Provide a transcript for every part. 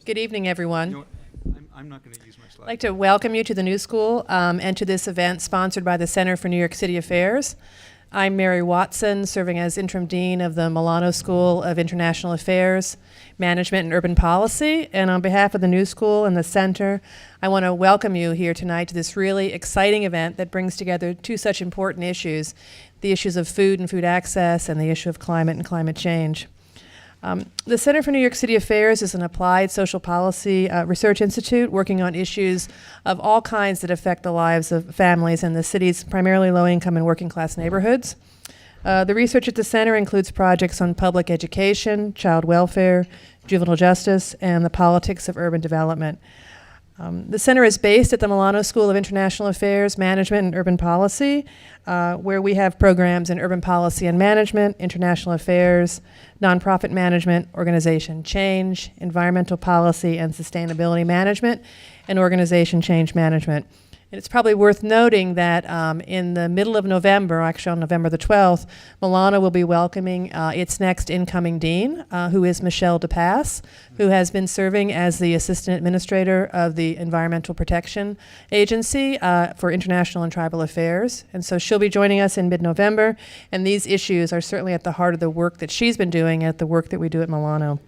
Good evening, everyone. You know what? I'm not going to use my slide. I'd like to welcome you to the New School and to this event sponsored by the Center for New York City Affairs. I'm Mary Watson, serving as interim dean of the Milano School of International Affairs, Management and Urban Policy. And on behalf of the New School and the Center, I want to welcome you here tonight to this really exciting event that brings together two such important issues, the issues of food and food access and the issue of climate and climate change. The Center for New York City Affairs is an applied social policy research institute working on issues of all kinds that affect the lives of families in the city's primarily low-income and working-class neighborhoods. The research at the center includes projects on public education, child welfare, juvenile justice, and the politics of urban development. The center is based at the Milano School of International Affairs, Management and Urban Policy, where we have programs in urban policy and management, international affairs, nonprofit management, organization change, environmental policy and sustainability management, and organization change management. And it's probably worth noting that in the middle of November, actually on November the 12th, Milano will be welcoming its next incoming dean, who is Michelle DePass, who has been serving as the Assistant Administrator of the Environmental Protection Agency for International and Tribal Affairs. And so she'll be joining us in mid-November, and these issues are certainly at the heart of the work that she's been doing at the work that we do at Milano.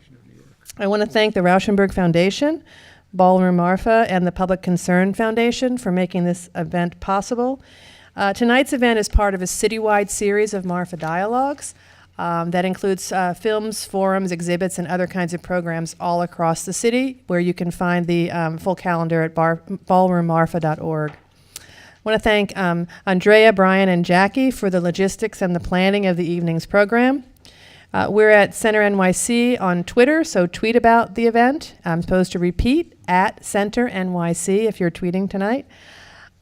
I want to thank the Rauschenberg Foundation, Ballroom Marfa, and the Public Concern Foundation for making this event possible. Tonight's event is part of a citywide series of Marfa Dialogues that includes films, forums, exhibits, and other kinds of programs all across the city, where you can find the full calendar at ballroommarfa.org. I want to thank Andrea, Brian, and Jackie for the logistics and the planning of the evening's program. We're at Center NYC on Twitter, so tweet about the event. I'm supposed to repeat, at Center NYC if you're tweeting tonight.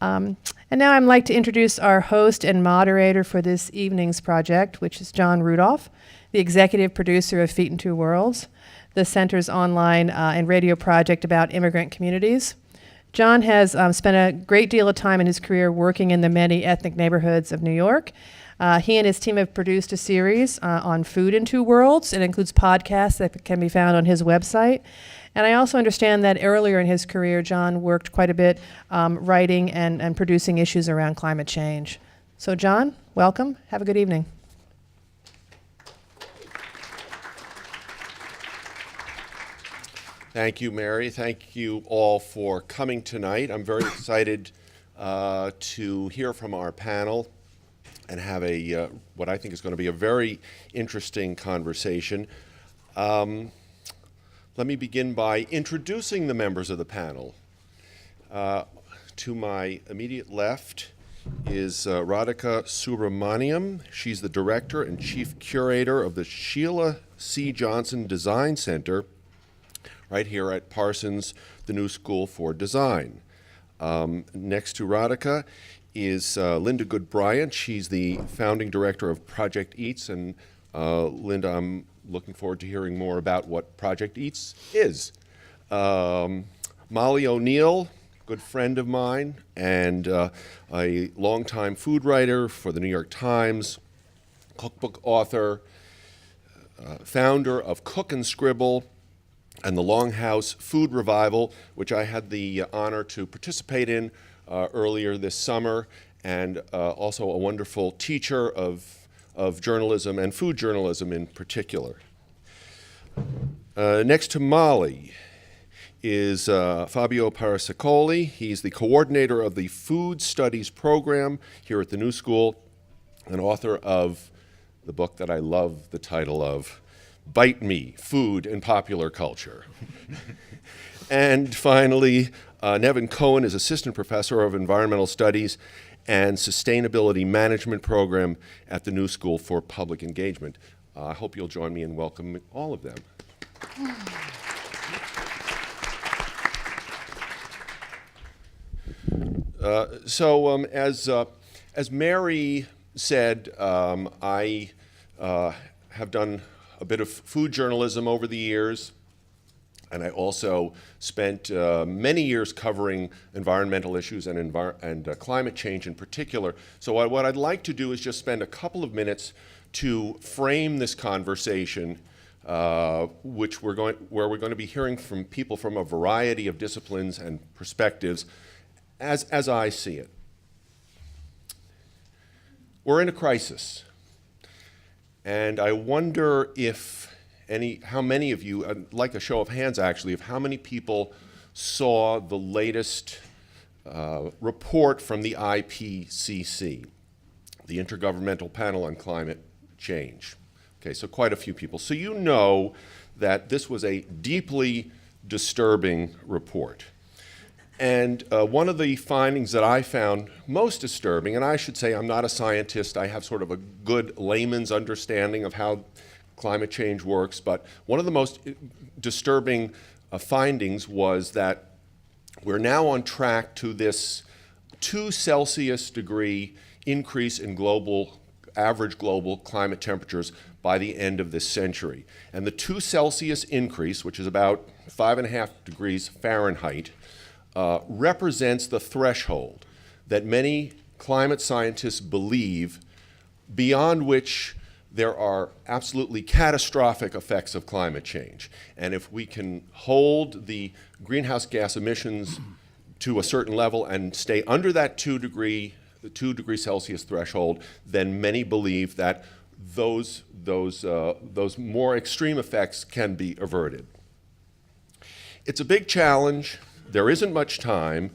And now I'd like to introduce our host and moderator for this evening's project, which is John Rudolph, the executive producer of Feet in Two Worlds, the Center's online and radio project about immigrant communities. John has spent a great deal of time in his career working in the many ethnic neighborhoods of New York. He and his team have produced a series on food in two worlds. It includes podcasts that can be found on his website. And I also understand that earlier in his career, John worked quite a bit writing and producing issues around climate change. So John, welcome. Have a good evening. Thank you, Mary. Thank you all for coming tonight. I'm very excited to hear from our panel and have a what I think is going to be a very interesting conversation. Let me begin by introducing the members of the panel. To my immediate left is Radhika Subramaniam. She's the director and chief curator of the Sheila C. Johnson Design Center right here at Parsons, the New School for Design. Next to Radhika is Linda Goode Bryant. She's the founding director of Project Eats. And Linda, I'm looking forward to hearing more about what Project Eats is. Molly O'Neill, good friend of mine, and a longtime food writer for the New York Times, cookbook author, founder of Cook and Scribble, and the Longhouse Food Revival, which I had the honor to participate in earlier this summer, and also a wonderful teacher of journalism and food journalism in particular. Next to Molly is Fabio Parasecoli. He's the coordinator of the Food Studies program here at the New School, and author of the book that I love the title of, Bite Me, Food and Popular Culture. And finally, Nevin Cohen is assistant professor of environmental studies and sustainability management program at the New School for Public Engagement. I hope you'll join me in welcoming all of them. As Mary said, I have done a bit of food journalism over the years. And I also spent many years covering environmental issues and climate change in particular. So what I'd like to do is just spend a couple of minutes to frame this conversation, where we're going to be hearing from people from a variety of disciplines and perspectives, as I see it. We're in a crisis, and I wonder how many of you, I'd like a show of hands actually, of how many people saw the latest report from the IPCC, the Intergovernmental Panel on Climate Change. Okay, so quite a few people. So you know that this was a deeply disturbing report. And one of the findings that I found most disturbing, and I should say I'm not a scientist, I have sort of a good layman's understanding of how climate change works, but one of the most disturbing findings was that we're now on track to this 2 Celsius degree increase in average global climate temperatures by the end of this century. And the 2 Celsius increase, which is about 5.5 degrees Fahrenheit, represents the threshold that many climate scientists believe beyond which there are absolutely catastrophic effects of climate change. And if we can hold the greenhouse gas emissions to a certain level and stay under that 2 degree Celsius threshold, then many believe that those more extreme effects can be averted. It's a big challenge. There isn't much time,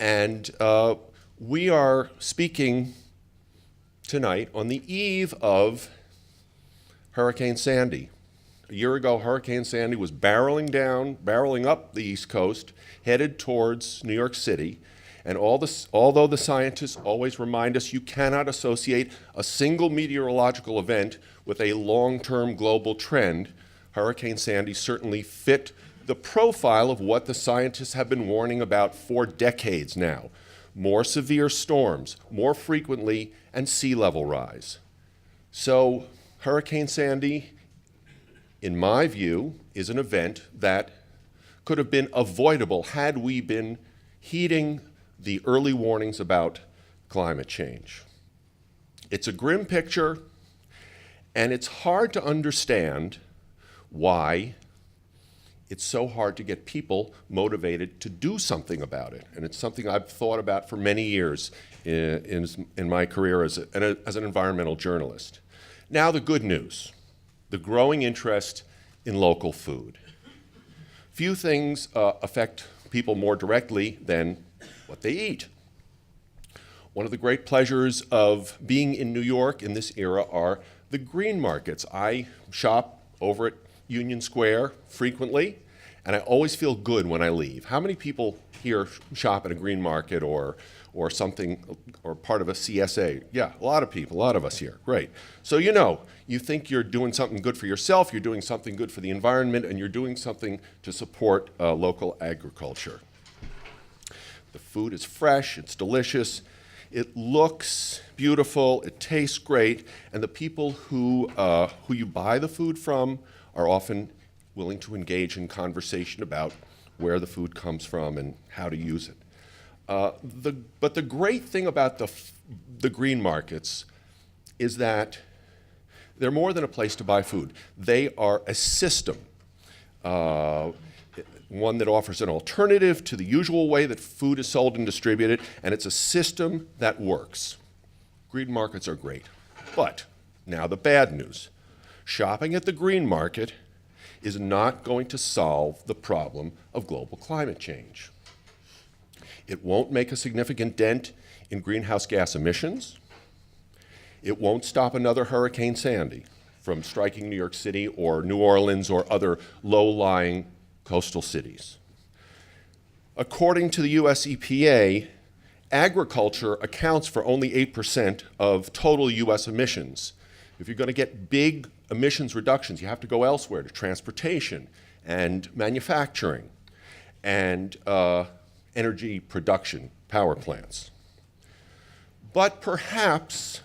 and we are speaking tonight on the eve of Hurricane Sandy. A year ago, Hurricane Sandy was barreling up the East Coast, headed towards New York City, and although the scientists always remind us you cannot associate a single meteorological event with a long-term global trend, Hurricane Sandy certainly fit the profile of what the scientists have been warning about for decades now. More severe storms, more frequently, and sea level rise. So Hurricane Sandy, in my view, is an event that could have been avoidable had we been heeding the early warnings about climate change. It's a grim picture, and it's hard to understand why it's so hard to get people motivated to do something about it. And it's something I've thought about for many years in my career as an environmental journalist. Now the good news, the growing interest in local food. Few things affect people more directly than what they eat. One of the great pleasures of being in New York in this era are the green markets. I shop over at Union Square frequently, and I always feel good when I leave. How many people here shop at a green market or something, or part of a CSA? Yeah, a lot of people, a lot of us here. Great. So you think you're doing something good for yourself, you're doing something good for the environment, and you're doing something to support local agriculture. The food is fresh, it's delicious, it looks beautiful, it tastes great, and the people who you buy the food from are often willing to engage in conversation about where the food comes from and how to use it. But the great thing about the green markets is that they're more than a place to buy food. They are a system, one that offers an alternative to the usual way that food is sold and distributed, and it's a system that works. Green markets are great. But now the bad news. Shopping at the green market is not going to solve the problem of global climate change. It won't make a significant dent in greenhouse gas emissions. It won't stop another Hurricane Sandy from striking New York City or New Orleans or other low-lying coastal cities. According to the US EPA, agriculture accounts for only 8% of total US emissions. If you're going to get big emissions reductions, you have to go elsewhere, to transportation and manufacturing and energy production, power plants. But perhaps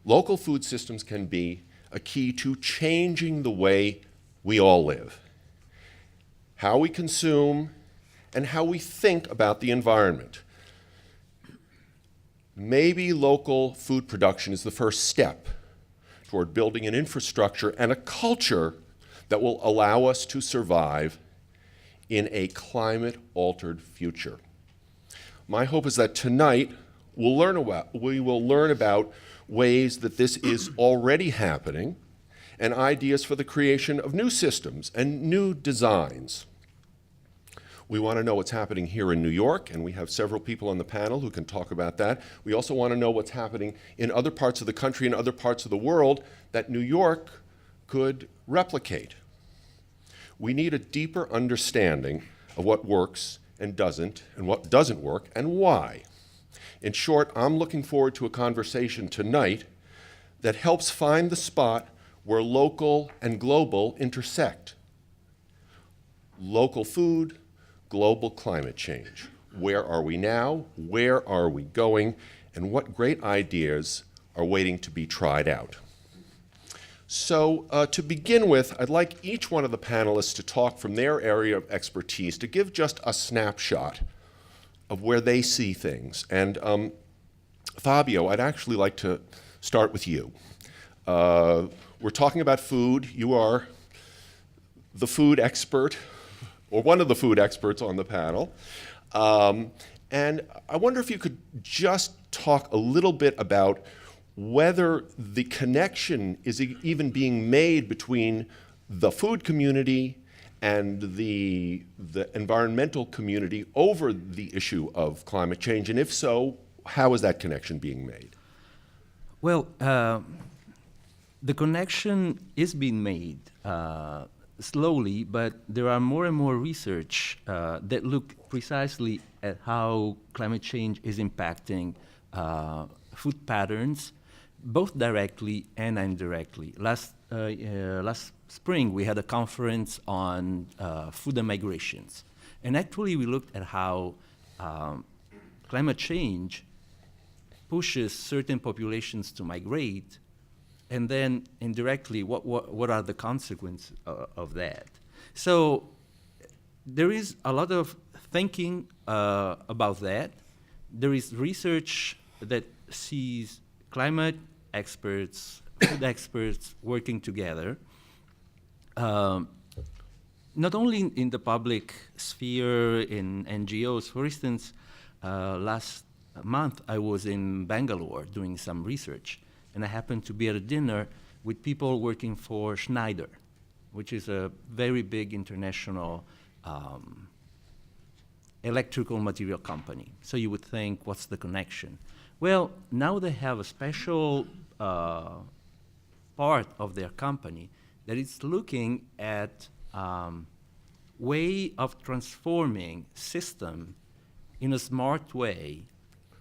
local food systems can be a key to changing the way we all live. how we consume, and how we think about the environment. Maybe local food production is the first step toward building an infrastructure and a culture that will allow us to survive in a climate-altered future. My hope is that tonight we will learn about ways that this is already happening and ideas for the creation of new systems and new designs. We want to know what's happening here in New York, and we have several people on the panel who can talk about that. We also want to know what's happening in other parts of the country and other parts of the world that New York could replicate. We need a deeper understanding of what works and what doesn't work, and why. In short, I'm looking forward to a conversation tonight that helps find the spot where local and global intersect. Local food, global climate change. Where are we now? Where are we going? And what great ideas are waiting to be tried out? So to begin with, I'd like each one of the panelists to talk from their area of expertise, to give just a snapshot of where they see things. And Fabio, I'd actually like to start with you. We're talking about food. You are the food expert, or one of the food experts on the panel. And I wonder if you could just talk a little bit about whether the connection is even being made between the food community and the environmental community over the issue of climate change, and if so, how is that connection being made? Well, the connection is being made slowly, but there are more and more research that look precisely at how climate change is impacting food patterns, both directly and indirectly. Last spring, we had a conference on food and migrations. And actually, we looked at how climate change pushes certain populations to migrate, and then indirectly, what are the consequences of that? So there is a lot of thinking about that. There is research that sees climate experts, food experts working together, not only in the public sphere, in NGOs. For instance, last month I was in Bangalore doing some research, and I happened to be at a dinner with people working for Schneider, which is a very big international electrical material company. So you would think, what's the connection? Well, now they have a special part of their company that is looking at way of transforming system in a smart way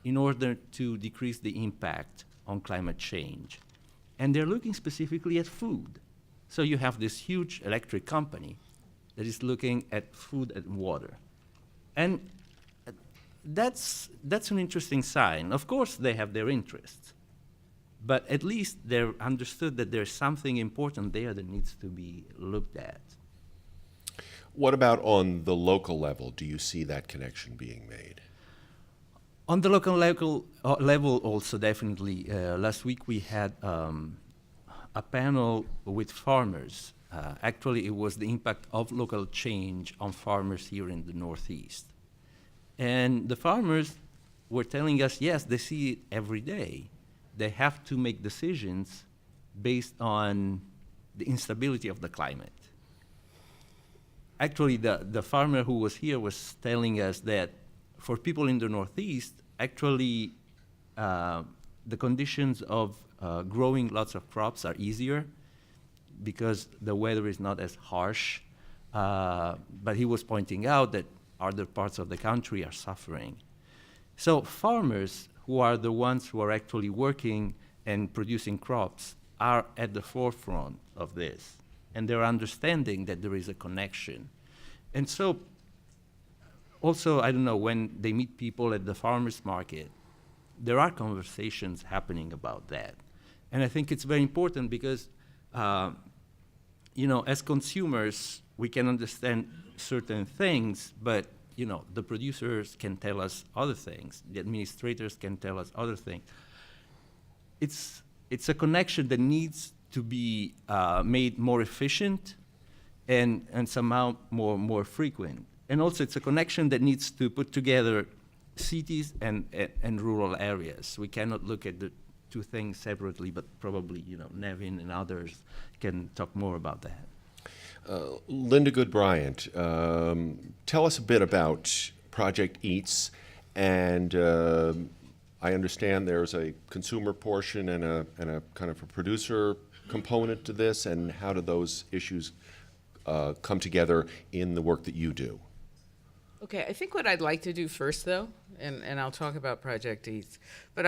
in order to decrease the impact on climate change. And they're looking specifically at food. So you have this huge electric company that is looking at food and water. And that's an interesting sign. Of course, they have their interests, but at least they're understood that there's something important there that needs to be looked at. What about on the local level? Do you see that connection being made? On the local level also, definitely. Last week we had a panel with farmers. Actually, it was the impact of local change on farmers here in the Northeast. And the farmers were telling us, yes, they see it every day. They have to make decisions based on the instability of the climate. Actually, the farmer who was here was telling us that for people in the Northeast, actually, the conditions of growing lots of crops are easier because the weather is not as harsh. But he was pointing out that other parts of the country are suffering. So farmers, who are the ones who are actually working and producing crops, are at the forefront of this. And they're understanding that there is a connection. And so also, I don't know, when they meet people at the farmers market, there are conversations happening about that. And I think it's very important because, as consumers, we can understand certain things, but the producers can tell us other things. The administrators can tell us other things. It's a connection that needs to be made more efficient and somehow more frequent. And also, it's a connection that needs to put together cities and rural areas. We cannot look at the two things separately, but probably Nevin and others can talk more about that. Linda Goode Bryant, tell us a bit about Project EATS, and I understand there's a consumer portion and a kind of a producer component to this, and how do those issues come together in the work that you do? Okay, I think what I'd like to do first, though, and I'll talk about Project EATS, but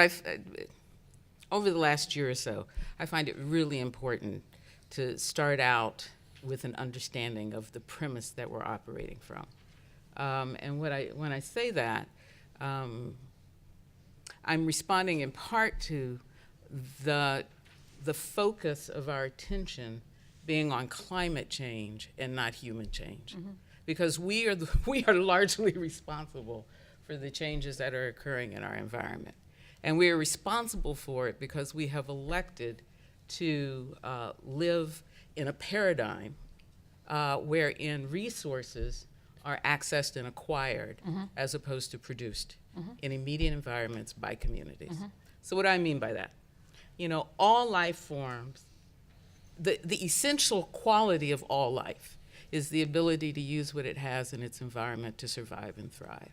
over the last year or so, I find it really important to start out with an understanding of the premise that we're operating from. And when I say that, I'm responding in part to the focus of our attention being on climate change and not human change. Mm-hmm. Because we are largely responsible for the changes that are occurring in our environment. And we are responsible for it because we have elected to live in a paradigm wherein resources are accessed and acquired as opposed to produced in immediate environments by communities. So what do I mean by that? All life forms, the essential quality of all life is the ability to use what it has in its environment to survive and thrive.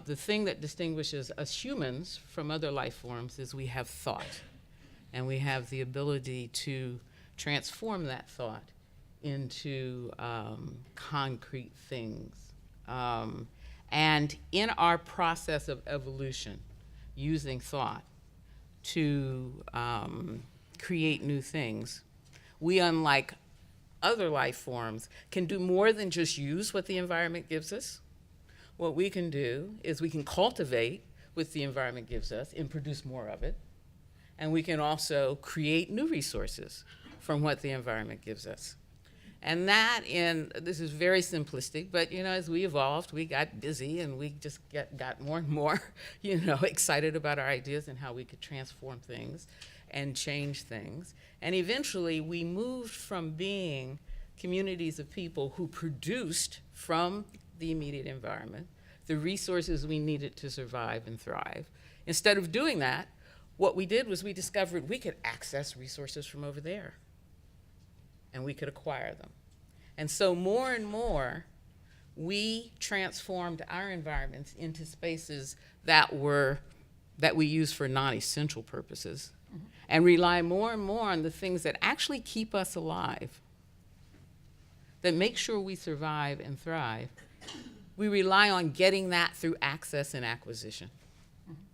The thing that distinguishes us humans from other life forms is we have thought, and we have the ability to transform that thought into concrete things. And in our process of evolution, using thought to create new things, we, unlike other life forms, can do more than just use what the environment gives us. What we can do is we can cultivate what the environment gives us and produce more of it. And we can also create new resources from what the environment gives us. And this is very simplistic, but as we evolved, we got busy and we just got more and more, excited about our ideas and how we could transform things and change things. And eventually we moved from being communities of people who produced from the immediate environment the resources we needed to survive and thrive. Instead of doing that, what we did was we discovered we could access resources from over there, and we could acquire them. And so more and more, we transformed our environments into spaces that we use for non-essential purposes, and rely more and more on the things that actually keep us alive, that make sure we survive and thrive. We rely on getting that through access and acquisition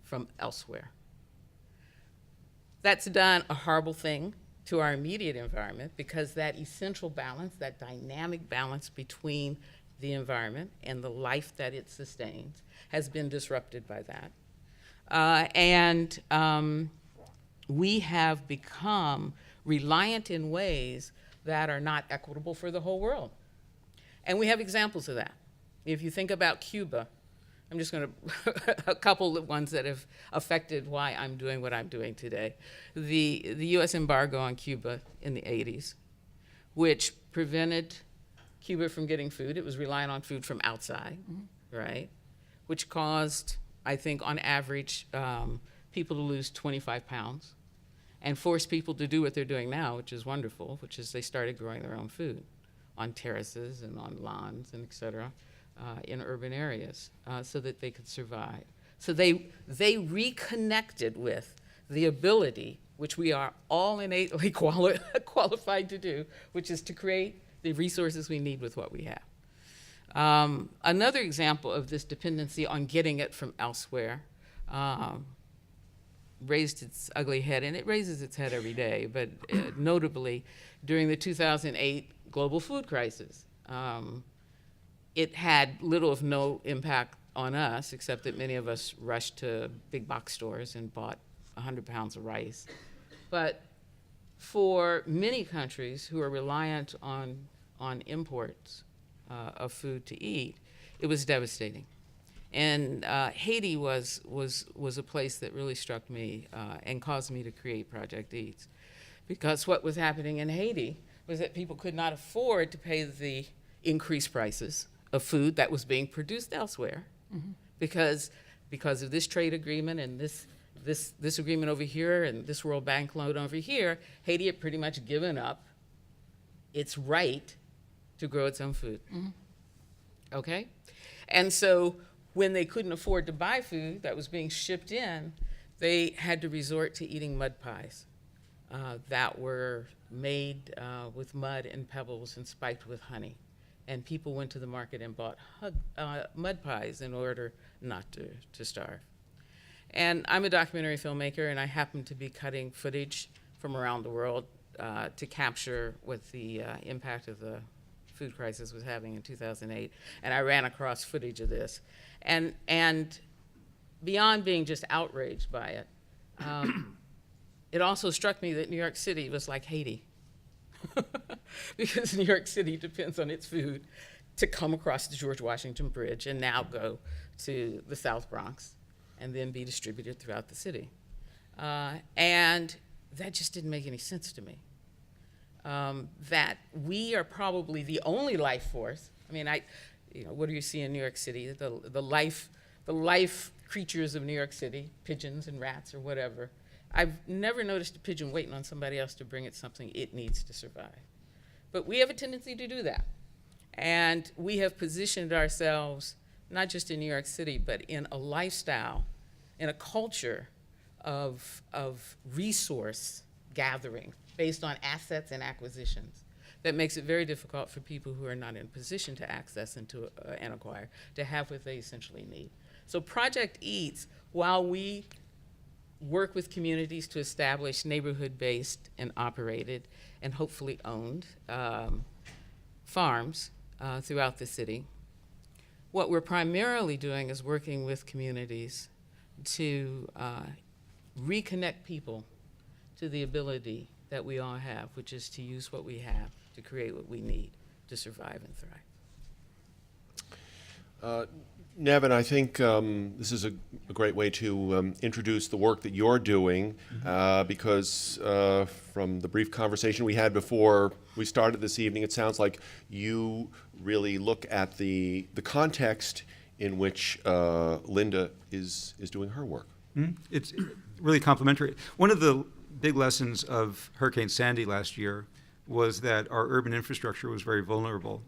from elsewhere. That's done a horrible thing to our immediate environment, because that essential balance, that dynamic balance between the environment and the life that it sustains, has been disrupted by that. We have become reliant in ways that are not equitable for the whole world. And we have examples of that. If you think about Cuba, I'm just going to, a couple of ones that have affected why I'm doing what I'm doing today. The U.S. embargo on Cuba in the 80s, which prevented Cuba from getting food. It was relying on food from outside, right? Which caused, I think, on average, people to lose 25 pounds, and forced people to do what they're doing now, which is wonderful, which is they started growing their own food on terraces and on lawns and et cetera. In urban areas, so that they could survive. So they reconnected with the ability, which we are all innately qualified to do, which is to create the resources we need with what we have. Another example of this dependency on getting it from elsewhere raised its ugly head, and it raises its head every day, but notably during the 2008 global food crisis. It had little of no impact on us, except that many of us rushed to big box stores and bought 100 pounds of rice. But for many countries who are reliant on on imports of food to eat, it was devastating. And Haiti was a place that really struck me and caused me to create Project Eats. Because what was happening in Haiti was that people could not afford to pay the increased prices of food that was being produced elsewhere, because of this trade agreement and this agreement over here and this World Bank loan over here, Haiti had pretty much given up its right to grow its own food. Okay? And so when they couldn't afford to buy food that was being shipped in, they had to resort to eating mud pies that were made with mud and pebbles and spiked with honey. And people went to the market and bought mud pies in order not to starve. And I'm a documentary filmmaker, and I happen to be cutting footage from around the world to capture what the impact of the food crisis was having in 2008. And I ran across footage of this. And beyond being just outraged by it, it also struck me that New York City was like Haiti. Because New York City depends on its food to come across the George Washington Bridge and now go to the South Bronx and then be distributed throughout the city. And that just didn't make any sense to me. That we are probably the only life force. I mean, what do you see in New York City? The life creatures of New York City, pigeons and rats or whatever. I've never noticed a pigeon waiting on somebody else to bring it something it needs to survive. But we have a tendency to do that. And we have positioned ourselves, not just in New York City, but in a lifestyle, in a culture of resource gathering based on assets and acquisitions that makes it very difficult for people who are not in a position to access and to and acquire to have what they essentially need. So Project Eats, while we work with communities to establish neighborhood-based and operated and hopefully owned farms throughout the city, what we're primarily doing is working with communities to reconnect people to the ability that we all have, which is to use what we have to create what we need to survive and thrive. Nevin, I think this is a great way to introduce the work that you're doing, because from the brief conversation we had before we started this evening, it sounds like you really look at the context in which Linda is doing her work. It's really complementary. One of the big lessons of Hurricane Sandy last year was that our urban infrastructure was very vulnerable.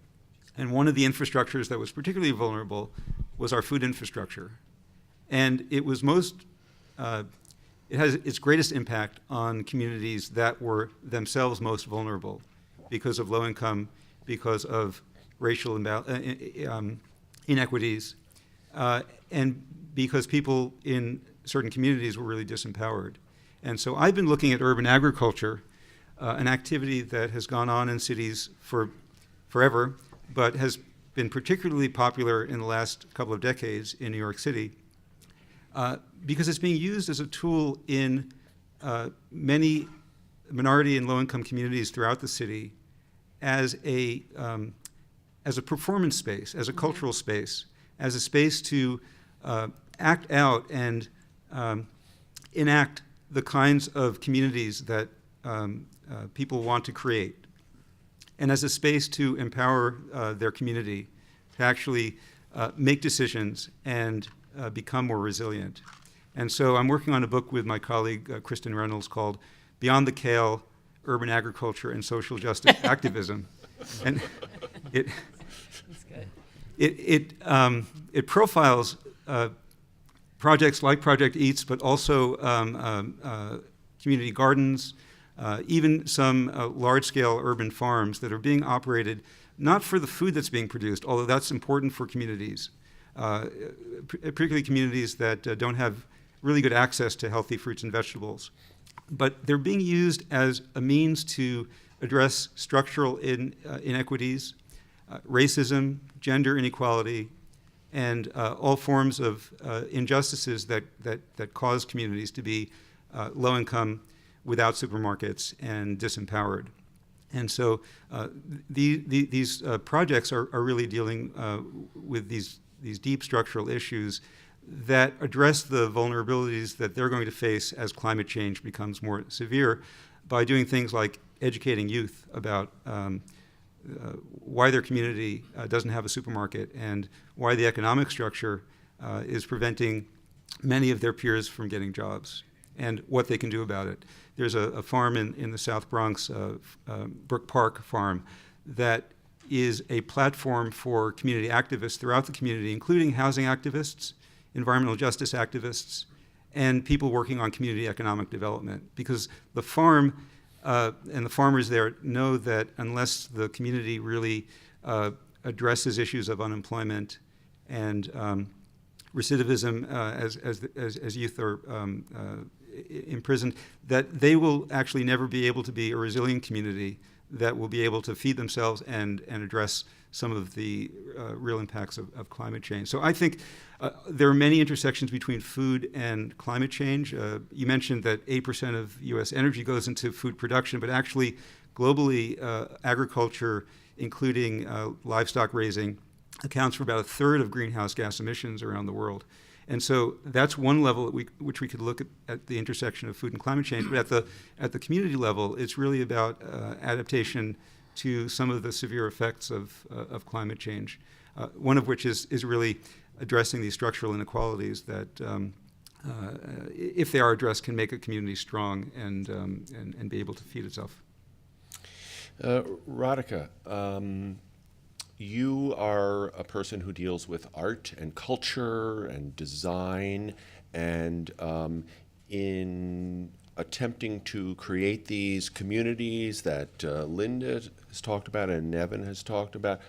And one of the infrastructures that was particularly vulnerable was our food infrastructure. And it was it has its greatest impact on communities that were themselves most vulnerable because of low income, because of racial inequities, and because people in certain communities were really disempowered. And so I've been looking at urban agriculture, an activity that has gone on in cities for forever, but has been particularly popular in the last couple of decades in New York City, because it's being used as a tool in many minority and low-income communities throughout the city as a performance space, as a cultural space, as a space to act out and enact the kinds of communities that people want to create, and as a space to empower their community to actually make decisions and become more resilient. And so I'm working on a book with my colleague, Kristen Reynolds, called Beyond the Kale, Urban Agriculture and Social Justice Activism. And it profiles projects like Project Eats, but also community gardens, even some large-scale urban farms that are being operated not for the food that's being produced, although that's important for communities, particularly communities that don't have really good access to healthy fruits and vegetables. But they're being used as a means to address structural inequities, racism, gender inequality, and all forms of injustices that cause communities to be low income, without supermarkets, and disempowered. And so these projects are really dealing with these deep structural issues that address the vulnerabilities that they're going to face as climate change becomes more severe by doing things like educating youth about why their community doesn't have a supermarket and why the economic structure is preventing many of their peers from getting jobs and what they can do about it. There's a farm in the South Bronx, Brook Park Farm, that is a platform for community activists throughout the community, including housing activists, environmental justice activists, and people working on community economic development. Because the farm and the farmers there know that unless the community really addresses issues of unemployment and recidivism as youth are imprisoned, that they will actually never be able to be a resilient community that will be able to feed themselves and address some of the real impacts of climate change. So I think there are many intersections between food and climate change. You mentioned that 8% of US energy goes into food production, but actually globally agriculture, including livestock raising, accounts for about a third of greenhouse gas emissions around the world. And so that's one level at which we could look at the intersection of food and climate change. But at the community level, it's really about adaptation to some of the severe effects of climate change, one of which is really addressing these structural inequalities that, if they are addressed, can make a community strong and be able to feed itself. Radhika, you are a person who deals with art and culture and design, and in attempting to create these communities that Linda has talked about and Nevin has talked about,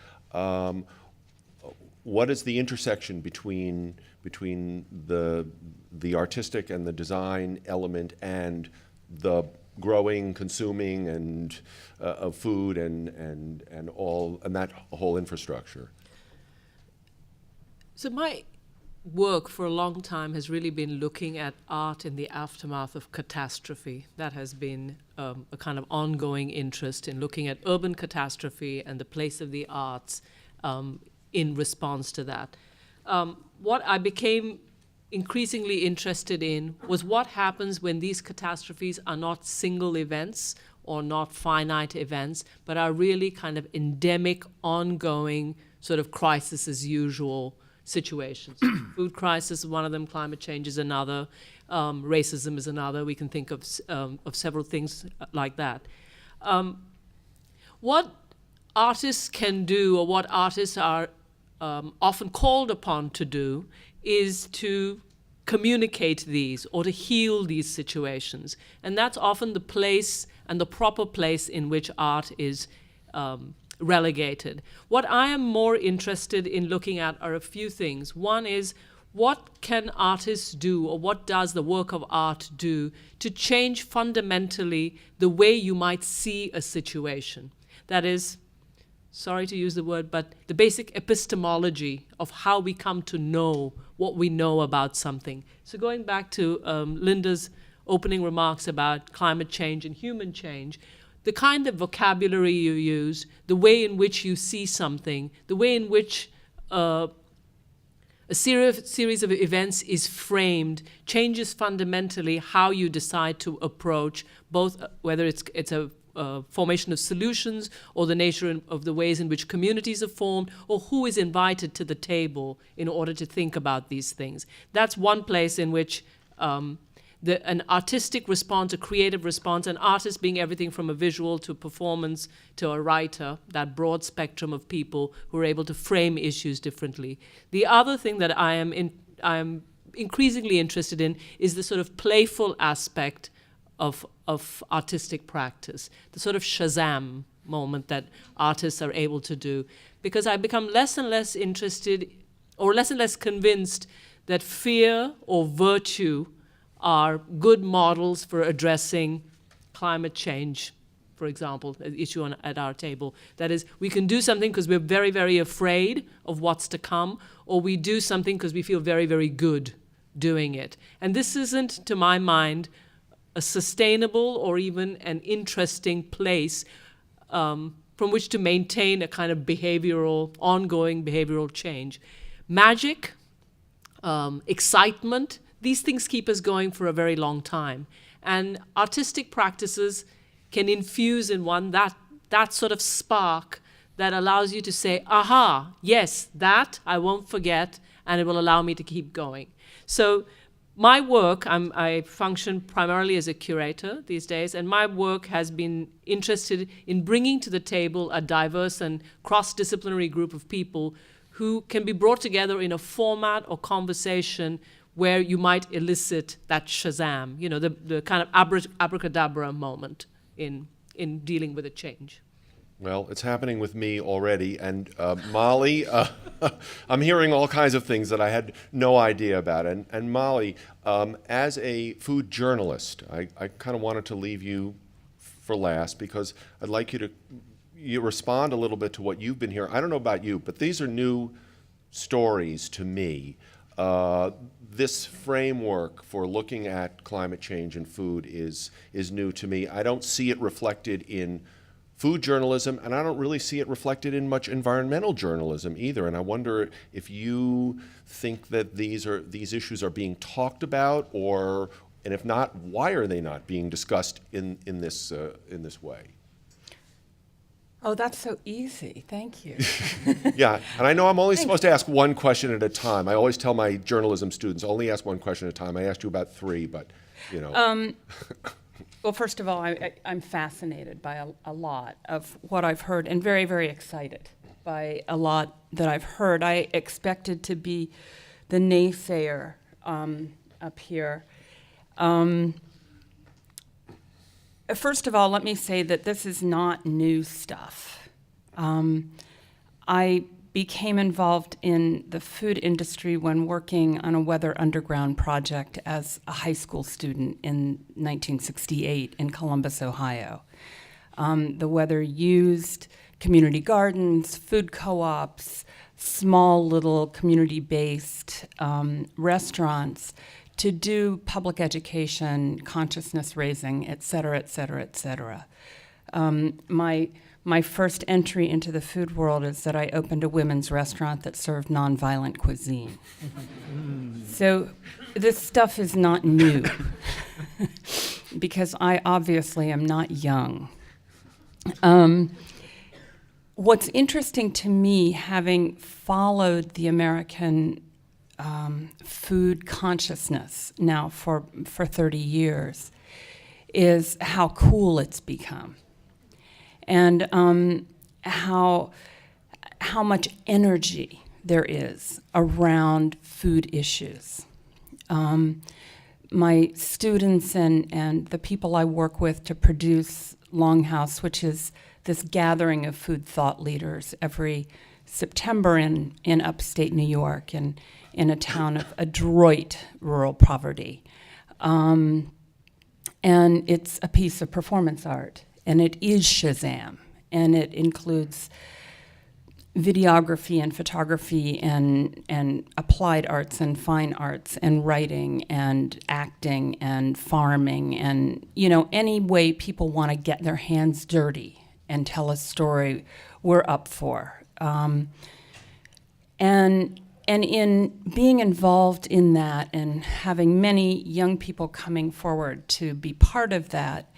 what is the intersection between the artistic and the design element and the growing, consuming, and of food and that whole infrastructure? So my work for a long time has really been looking at art in the aftermath of catastrophe. That has been a kind of ongoing interest in looking at urban catastrophe and the place of the arts in response to that. What I became increasingly interested in was what happens when these catastrophes are not single events or not finite events, but are really kind of endemic, ongoing, sort of crisis as usual situations. Food crisis is one of them, climate change is another, racism is another. We can think of several things like that. What artists can do, or what artists are often called upon to do, is to communicate these or to heal these situations. And that's often the place and the proper place in which art is relegated. What I am more interested in looking at are a few things. One is, what can artists do, or what does the work of art do to change fundamentally the way you might see a situation? That is, sorry to use the word, but the basic epistemology of how we come to know what we know about something. So going back to Linda's opening remarks about climate change and human change, the kind of vocabulary you use, the way in which you see something, the way in which a series of events is framed changes fundamentally how you decide to approach both whether it's a formation of solutions or the nature of the ways in which communities are formed, or who is invited to the table in order to think about these things. That's one place in which an artistic response, a creative response, an artist being everything from a visual to a performance to a writer, that broad spectrum of people who are able to frame issues differently. The other thing that I am increasingly interested in is the sort of playful aspect of artistic practice, the sort of Shazam moment that artists are able to do. Because I become less and less interested, or less and less convinced, that fear or virtue are good models for addressing climate change, for example, an issue at our table. That is, we can do something because we're very, very afraid of what's to come, or we do something because we feel very, very good doing it. And this isn't, to my mind, a sustainable or even an interesting place from which to maintain a kind of ongoing behavioral change. Magic, excitement, these things keep us going for a very long time. And artistic practices can infuse in one that sort of spark that allows you to say, aha, yes, that I won't forget, and it will allow me to keep going. So my work, I function primarily as a curator these days, and my work has been interested in bringing to the table a diverse and cross-disciplinary group of people who can be brought together in a format or conversation where you might elicit that Shazam, the kind of abracadabra moment in dealing with a change. Well, it's happening with me already. And Molly, I'm hearing all kinds of things that I had no idea about. And Molly, as a food journalist, I kind of wanted to leave you for last because I'd like you to respond a little bit to what you've been hearing. I don't know about you, but these are new stories to me. This framework for looking at climate change and food is new to me. I don't see it reflected in food journalism, and I don't really see it reflected in much environmental journalism either. And I wonder if you think that these issues are being talked about, and if not, why are they not being discussed in this way? Oh, that's so easy. Thank you. Yeah, and I know I'm only supposed to ask one question at a time. I always tell my journalism students, only ask one question at a time. I asked you about 3, but Well, first of all, I'm fascinated by a lot of what I've heard and very, very excited by a lot that I've heard. I expected to be the naysayer up here. First of all, let me say that this is not new stuff. I became involved in the food industry when working on a Weather Underground project as a high school student in 1968 in Columbus, Ohio. The Weather used community gardens, food co-ops, small little community-based restaurants to do public education, consciousness raising, et cetera, et cetera, et cetera. My first entry into the food world is that I opened a women's restaurant that served nonviolent cuisine. So this stuff is not new because I obviously am not young. What's interesting to me, having followed the American food consciousness now for 30 years, is how cool it's become. And how much energy there is around food issues. My students and the people I work with to produce Longhouse, which is this gathering of food thought leaders every September in upstate New York and in a town of adroit rural poverty. And it's a piece of performance art. And it is Shazam, and it includes videography and photography and applied arts and fine arts and writing and acting and farming and, any way people want to get their hands dirty and tell a story, we're up for. And in being involved in that and having many young people coming forward to be part of that,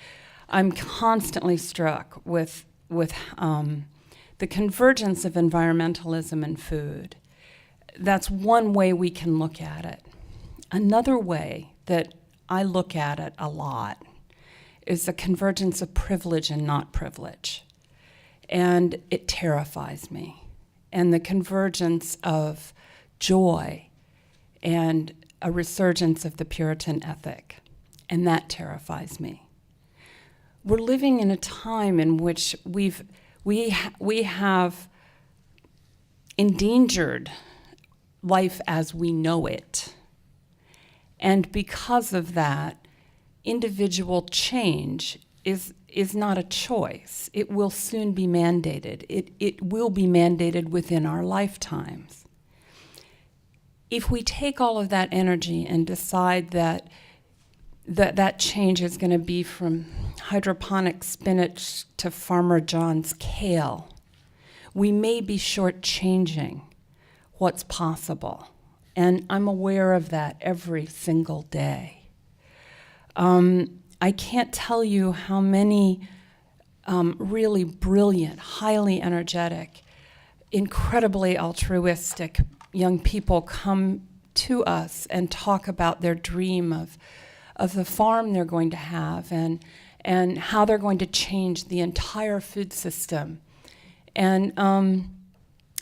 I'm constantly struck with the convergence of environmentalism and food. That's one way we can look at it. Another way that I look at it a lot is the convergence of privilege and not privilege. And it terrifies me. And the convergence of joy and a resurgence of the Puritan ethic. And that terrifies me. We're living in a time in which we have endangered life as we know it. And because of that, individual change is not a choice. It will soon be mandated. It will be mandated within our lifetimes. If we take all of that energy and decide that change is going to be from hydroponic spinach to Farmer John's kale, we may be shortchanging what's possible. And I'm aware of that every single day. I can't tell you how many really brilliant, highly energetic, incredibly altruistic young people come to us and talk about their dream of the farm they're going to have and how they're going to change the entire food system. And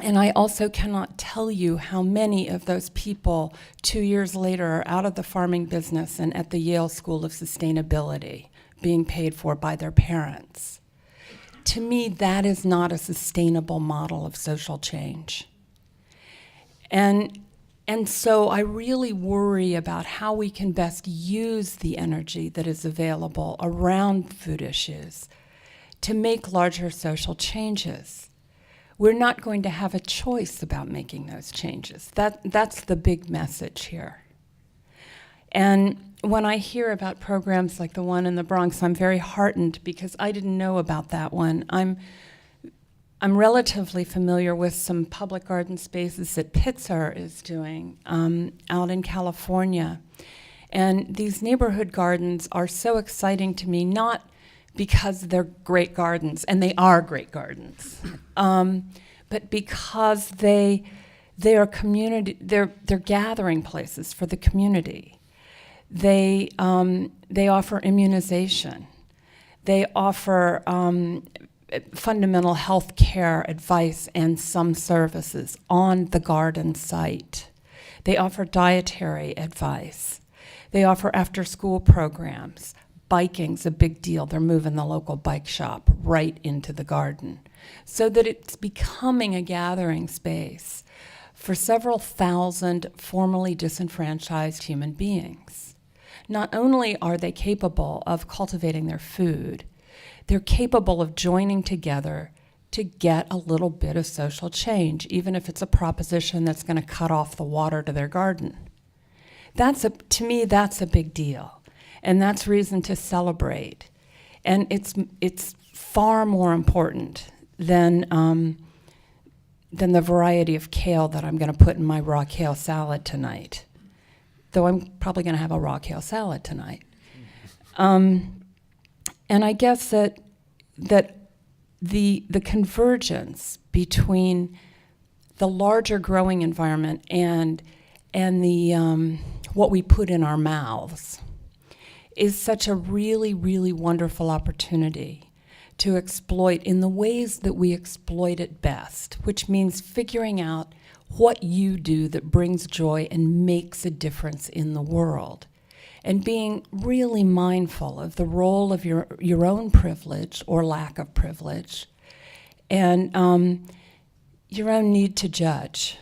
I also cannot tell you how many of those people 2 years later are out of the farming business and at the Yale School of Sustainability, being paid for by their parents. To me, that is not a sustainable model of social change. And so I really worry about how we can best use the energy that is available around food issues to make larger social changes. We're not going to have a choice about making those changes. That's the big message here. And when I hear about programs like the one in the Bronx, I'm very heartened because I didn't know about that one. I'm relatively familiar with some public garden spaces that Pitzer is doing out in California. And these neighborhood gardens are so exciting to me, not because they're great gardens, and they are great gardens, but because they are community, they're gathering places for the community. They offer immunization. They offer fundamental health care advice and some services on the garden site. They offer dietary advice. They offer after-school programs. Biking's a big deal. They're moving the local bike shop right into the garden so that it's becoming a gathering space for several thousand formerly disenfranchised human beings. Not only are they capable of cultivating their food, they're capable of joining together to get a little bit of social change, even if it's a proposition that's going to cut off the water to their garden. To me, that's a big deal. And that's reason to celebrate. And it's far more important than the variety of kale that I'm going to put in my raw kale salad tonight. Though I'm probably going to have a raw kale salad tonight. And I guess that the convergence between the larger growing environment and the what we put in our mouths is such a really, really wonderful opportunity to exploit in the ways that we exploit it best, which means figuring out what you do that brings joy and makes a difference in the world, and being really mindful of the role of your own privilege or lack of privilege, and your own need to judge.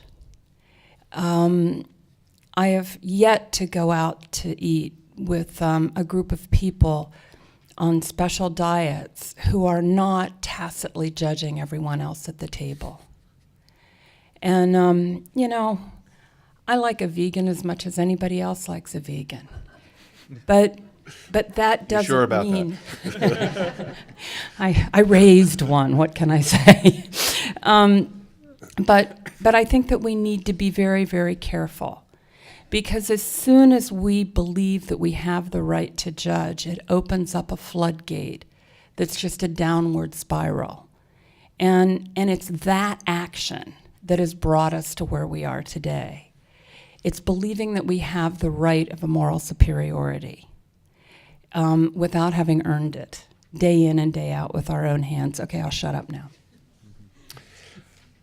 I have yet to go out to eat with a group of people on special diets who are not tacitly judging everyone else at the table. And, I like a vegan as much as anybody else likes a vegan. But that doesn't sure about mean... I raised one, what can I say? But I think that we need to be very, very careful. Because as soon as we believe that we have the right to judge, it opens up a floodgate that's just a downward spiral. And it's that action that has brought us to where we are today. It's believing that we have the right of a moral superiority without having earned it, day in and day out with our own hands. Okay, I'll shut up now.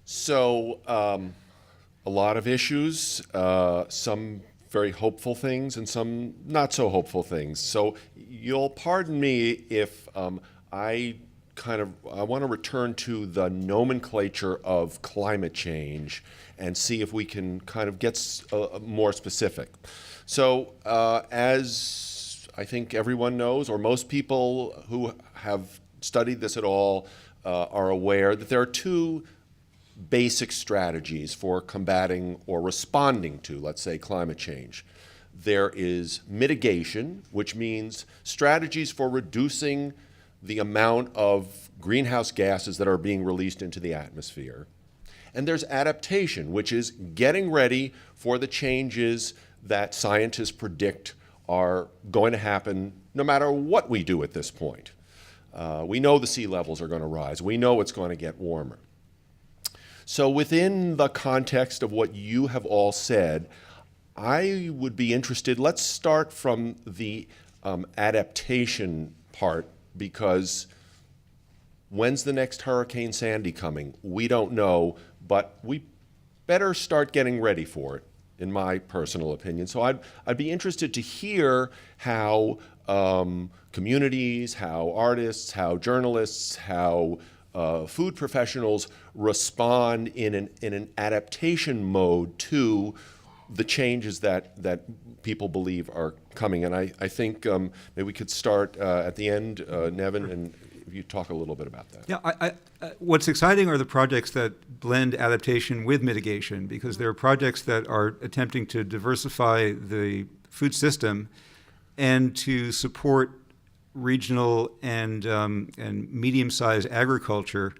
So, a lot of issues, some very hopeful things and some not so hopeful things. So you'll pardon me if I want to return to the nomenclature of climate change and see if we can kind of get more specific. So as I think everyone knows, or most people who have studied this at all are aware, that there are two basic strategies for combating or responding to, let's say, climate change. There is mitigation, which means strategies for reducing the amount of greenhouse gases that are being released into the atmosphere. And there's adaptation, which is getting ready for the changes that scientists predict are going to happen no matter what we do at this point. We know the sea levels are going to rise. We know it's going to get warmer. So within the context of what you have all said, I would be interested, let's start from the adaptation part, because when's the next Hurricane Sandy coming? We don't know, but we better start getting ready for it, in my personal opinion. So I'd be interested to hear how communities, how artists, how journalists, how food professionals respond in an adaptation mode to the changes that people believe are coming. And I think maybe we could start at the end, Nevin, and if you talk a little bit about that. Yeah, what's exciting are the projects that blend adaptation with mitigation, because there are projects that are attempting to diversify the food system and to support regional and medium-sized agriculture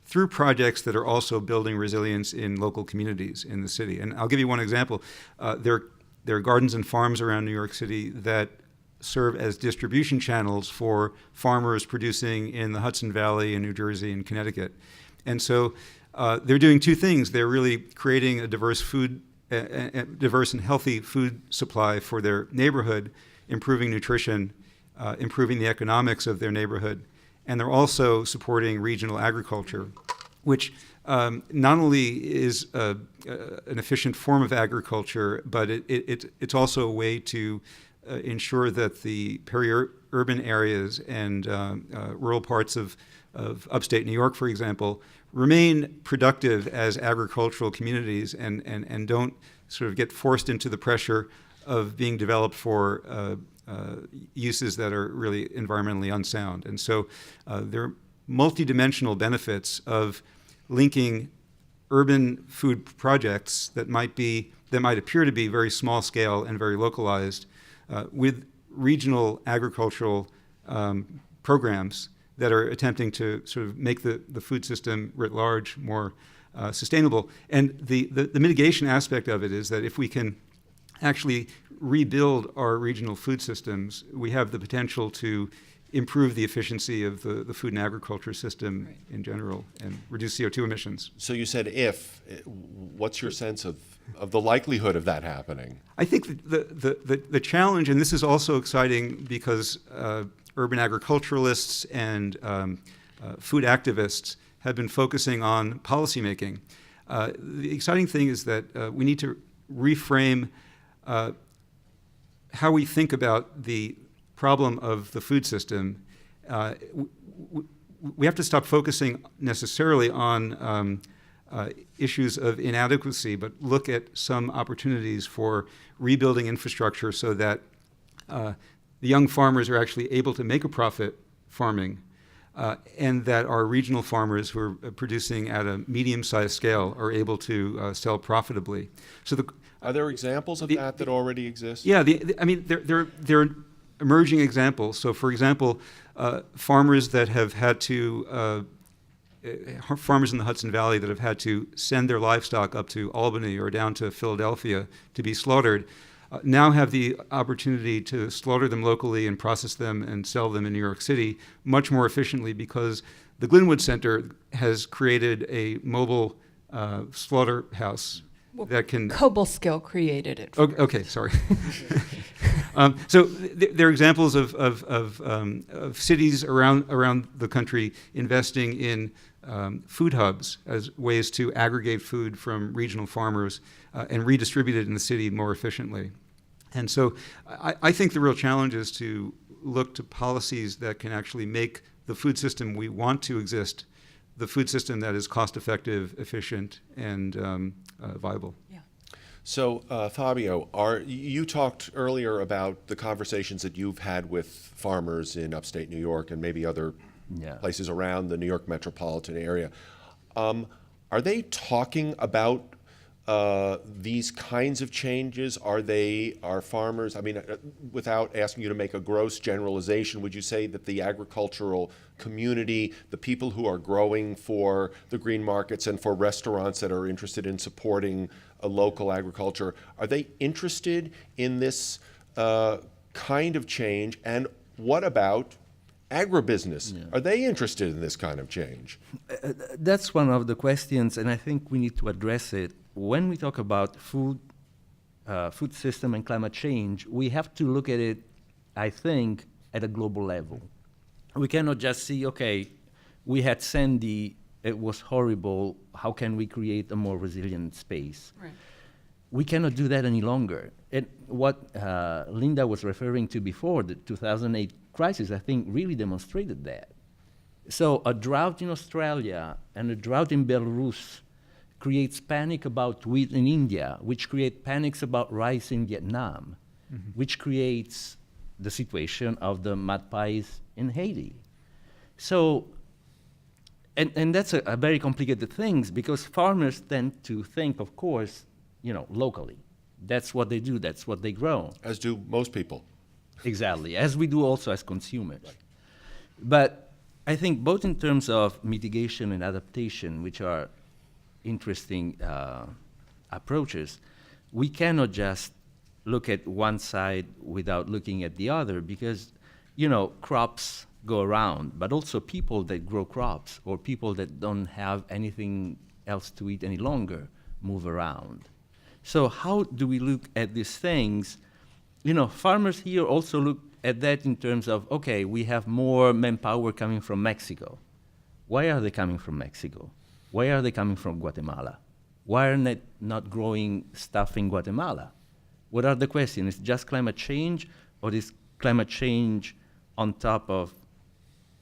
through projects that are also building resilience in local communities in the city. And I'll give you one example. There are gardens and farms around New York City that serve as distribution channels for farmers producing in the Hudson Valley in New Jersey and Connecticut. And so they're doing two things. They're really creating a diverse and healthy food supply for their neighborhood, improving nutrition, improving the economics of their neighborhood. And they're also supporting regional agriculture, which not only is an efficient form of agriculture, but it's also a way to ensure that the peri-urban areas and rural parts of upstate New York, for example, remain productive as agricultural communities and don't sort of get forced into the pressure of being developed for uses that are really environmentally unsound. And so there are multidimensional benefits of linking urban food projects that might appear to be very small scale and very localized with regional agricultural programs that are attempting to sort of make the food system writ large more sustainable. And the mitigation aspect of it is that if we can actually rebuild our regional food systems, we have the potential to improve the efficiency of the food and agriculture system in general and reduce CO2 emissions. So you said if. What's your sense of the likelihood of that happening? I think the challenge, and this is also exciting because urban agriculturalists and food activists have been focusing on policymaking. The exciting thing is that we need to reframe how we think about the problem of the food system. We have to stop focusing necessarily on issues of inadequacy, but look at some opportunities for rebuilding infrastructure so that the young farmers are actually able to make a profit farming, and that our regional farmers who are producing at a medium-sized scale are able to sell profitably. So are there examples of that already exist? Yeah, I mean, there are emerging examples. So, for example, farmers that have had to, farmers in the Hudson Valley that have had to send their livestock up to Albany or down to Philadelphia to be slaughtered, now have the opportunity to slaughter them locally and process them and sell them in New York City much more efficiently because the Glenwood Center has created a mobile slaughterhouse that can... Cobleskill created it. Okay, sorry. So there are examples of cities around the country investing in food hubs as ways to aggregate food from regional farmers and redistribute it in the city more efficiently. And so I think the real challenge is to look to policies that can actually make the food system we want to exist the food system that is cost-effective, efficient, and viable. Yeah. So, Fabio, you talked earlier about the conversations that you've had with farmers in upstate New York and maybe other places around the New York metropolitan area. Are they talking about these kinds of changes? Are farmers, I mean, without asking you to make a gross generalization, would you say that the agricultural community, the people who are growing for the green markets and for restaurants that are interested in supporting a local agriculture, are they interested in this kind of change? And what about agribusiness? Yeah. Are they interested in this kind of change? That's one of the questions, and I think we need to address it. When we talk about food system and climate change, we have to look at it, I think, at a global level. We cannot just see, okay, we had Sandy, it was horrible, how can we create a more resilient space? Right. We cannot do that any longer. And what Linda was referring to before, the 2008 crisis, I think really demonstrated that. So a drought in Australia and a drought in Belarus creates panic about wheat in India, which create panics about rice in Vietnam, which creates the situation of the mud pies in Haiti. So, and that's a very complicated thing, because farmers tend to think, of course, locally. That's what they do, that's what they grow. As do most people. Exactly, as we do also as consumers. But I think both in terms of mitigation and adaptation, which are interesting approaches, we cannot just look at one side without looking at the other, because, crops go around, but also people that grow crops or people that don't have anything else to eat any longer move around. So how do we look at these things? Farmers here also look at that in terms of, okay, we have more manpower coming from Mexico. Why are they coming from Mexico? Why are they coming from Guatemala? Why are they not growing stuff in Guatemala? What are the questions? Is it just climate change, or is climate change on top of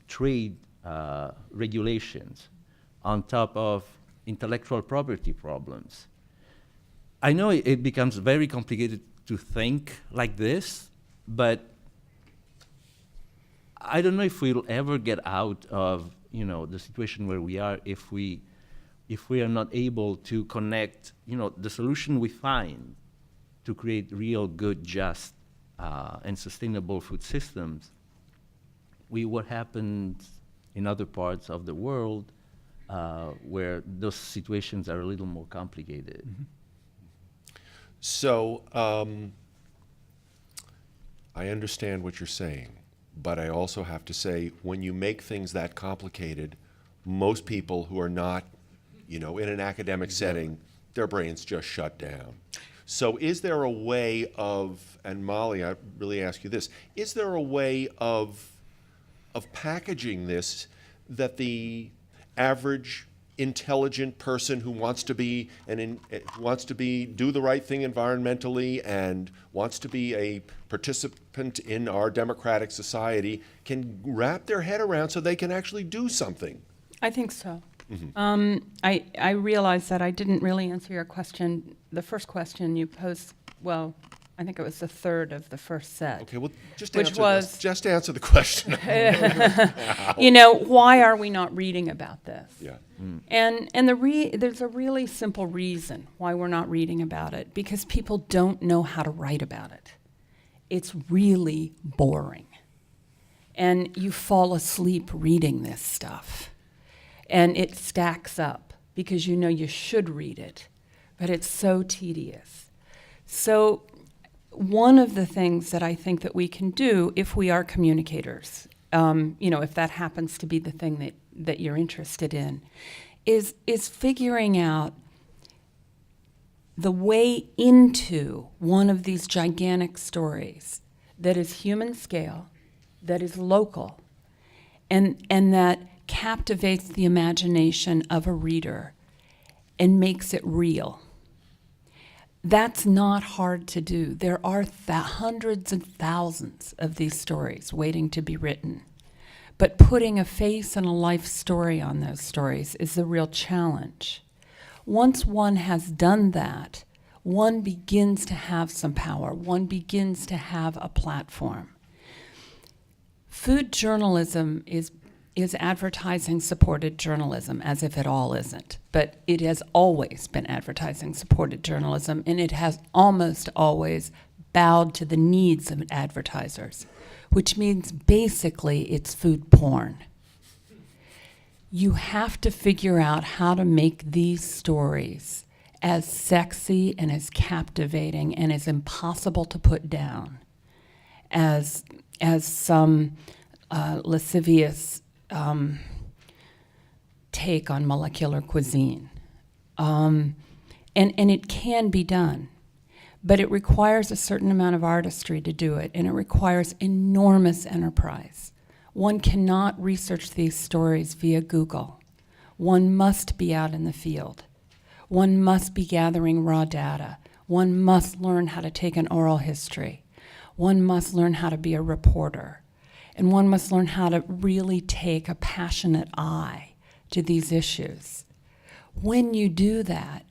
trade regulations, on top of intellectual property problems? I know it becomes very complicated to think like this, but I don't know if we'll ever get out of the situation where we are if we are not able to connect the solution we find to create real good, just and sustainable food systems with what happens in other parts of the world where those situations are a little more complicated. Mm-hmm. So I understand what you're saying, but I also have to say, when you make things that complicated, most people who are not, in an academic setting, their brains just shut down. So is there a way of, and Molly, I really ask you this, is there a way of packaging this that the average intelligent person who wants to be do the right thing environmentally and wants to be a participant in our democratic society can wrap their head around so they can actually do something? I think so. I realize that I didn't really answer your question. The first question you posed, well, I think it was the third of the first set. Okay, well, just Which answer was- this. Just answer the question. Why are we not reading about this? Yeah. And there's a really simple reason why we're not reading about it, because people don't know how to write about it. It's really boring. And you fall asleep reading this stuff. And it stacks up because you should read it, but it's so tedious. So one of the things that I think that we can do if we are communicators, if that happens to be the thing that you're interested in, is figuring out the way into one of these gigantic stories that is human scale, that is local, and that captivates the imagination of a reader and makes it real. That's not hard to do. There are hundreds and thousands of these stories waiting to be written. But putting a face and a life story on those stories is the real challenge. Once one has done that, one begins to have some power. One begins to have a platform. Food journalism is is advertising-supported journalism, as if it all isn't. But it has always been advertising-supported journalism, and it has almost always bowed to the needs of advertisers, which means basically it's food porn. You have to figure out how to make these stories as sexy and as captivating and as impossible to put down as some lascivious take on molecular cuisine. And it can be done, but it requires a certain amount of artistry to do it, and it requires enormous enterprise. One cannot research these stories via Google. One must be out in the field. One must be gathering raw data. One must learn how to take an oral history. One must learn how to be a reporter. And one must learn how to really take a passionate eye to these issues. When you do that,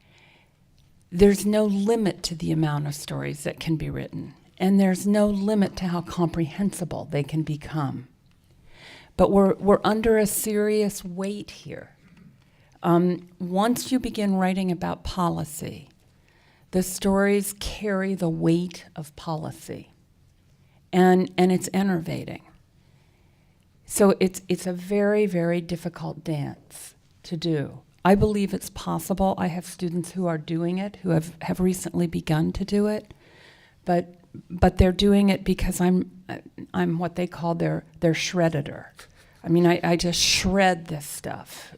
there's no limit to the amount of stories that can be written, and there's no limit to how comprehensible they can become. But we're under a serious weight here. Once you begin writing about policy, the stories carry the weight of policy, and it's enervating. So it's a very, very difficult dance to do. I believe it's possible. I have students who are doing it, who have recently begun to do it, but they're doing it because I'm what they call their shredditor. I mean, I just shred this stuff.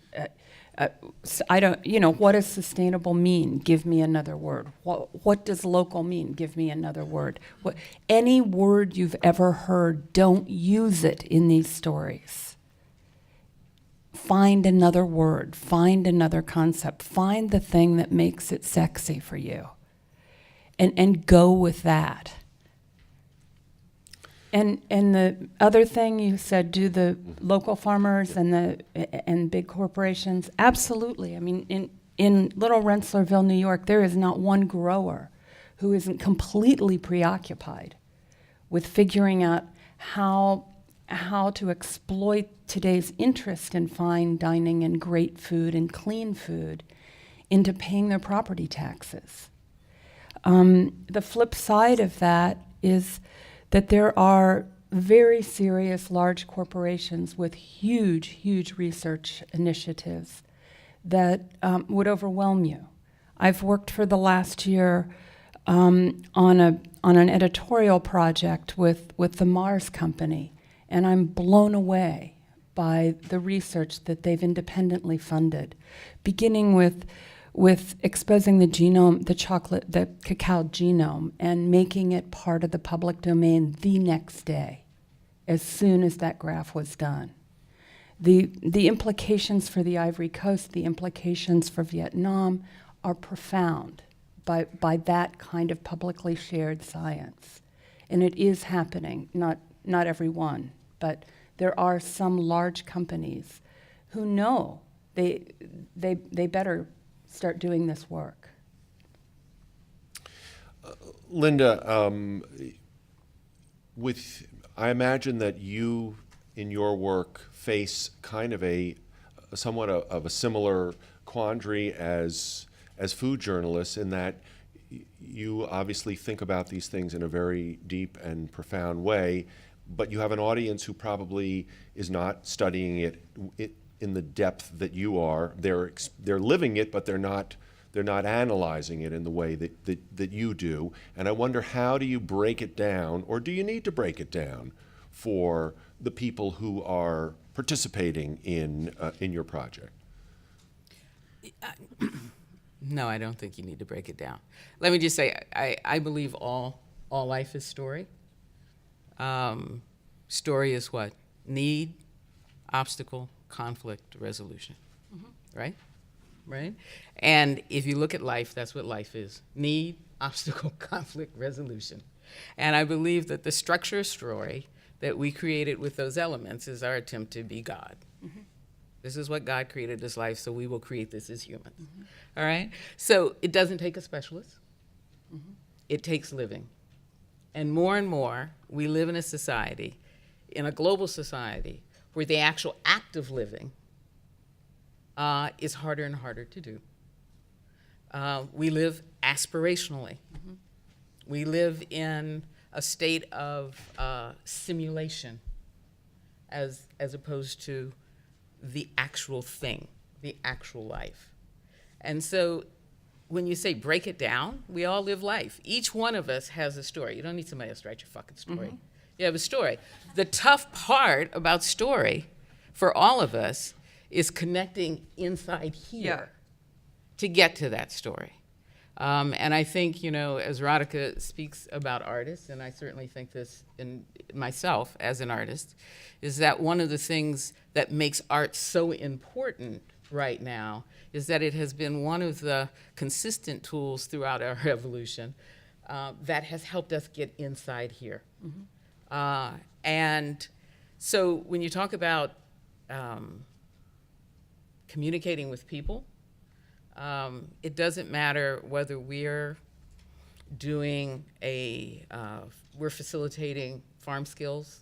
I don't, what does sustainable mean? Give me another word. What does local mean? Give me another word. Any word you've ever heard, don't use it in these stories. Find another word, find another concept, find the thing that makes it sexy for you, and go with that. And the other thing you said, do the local farmers and big corporations? Absolutely. I mean, in Little Rensselaerville, New York, there is not one grower who isn't completely preoccupied with figuring out how to exploit today's interest in fine dining and great food and clean food into paying their property taxes. The flip side of that is that there are very serious large corporations with huge, huge research initiatives that would overwhelm you. I've worked for the last year on an editorial project with the Mars Company, and I'm blown away by the research that they've independently funded, beginning with exposing the genome, the cacao genome, and making it part of the public domain the next day, as soon as that graph was done. The implications for the Ivory Coast, the implications for Vietnam are profound by that kind of publicly shared science. And it is happening, not every one, but there are some large companies who know they better start doing this work. Linda, I imagine that you, in your work, face kind of somewhat of a similar quandary as food journalists, in that you obviously think about these things in a very deep and profound way, but you have an audience who probably is not studying it in the depth that you are. They're living it, but they're not analyzing it in the way that you do. And I wonder, how do you break it down, or do you need to break it down for the people who are participating in your project? No, I don't think you need to break it down. Let me just say, I believe all life is story. Story is what? Need, obstacle, conflict, resolution. Mm-hmm. Right? And if you look at life, that's what life is. Need, obstacle, conflict, resolution. And I believe that the structure of story that we created with those elements is our attempt to be God. Mm-hmm. This is what God created as life, so we will create this as humans. Mm-hmm. All right? So it doesn't take a specialist. Mm-hmm. It takes living. And more, we live in a society, in a global society, where the actual act of living is harder and harder to do. We live aspirationally. We live in a state of simulation as opposed to the actual thing, the actual life. And so when you say break it down, we all live life. Each one of us has a story. You don't need somebody else to write your fucking story. You have a story. The tough part about story for all of us is connecting inside here to get to that story. And I think, you know, as Radhika speaks about artists, and I certainly think this in myself as an artist, is that one of the things that makes art so important right now is that it has been one of the consistent tools throughout our evolution that has helped us get inside here. And so when you talk about communicating with people, it doesn't matter whether we're doing we're facilitating farm skills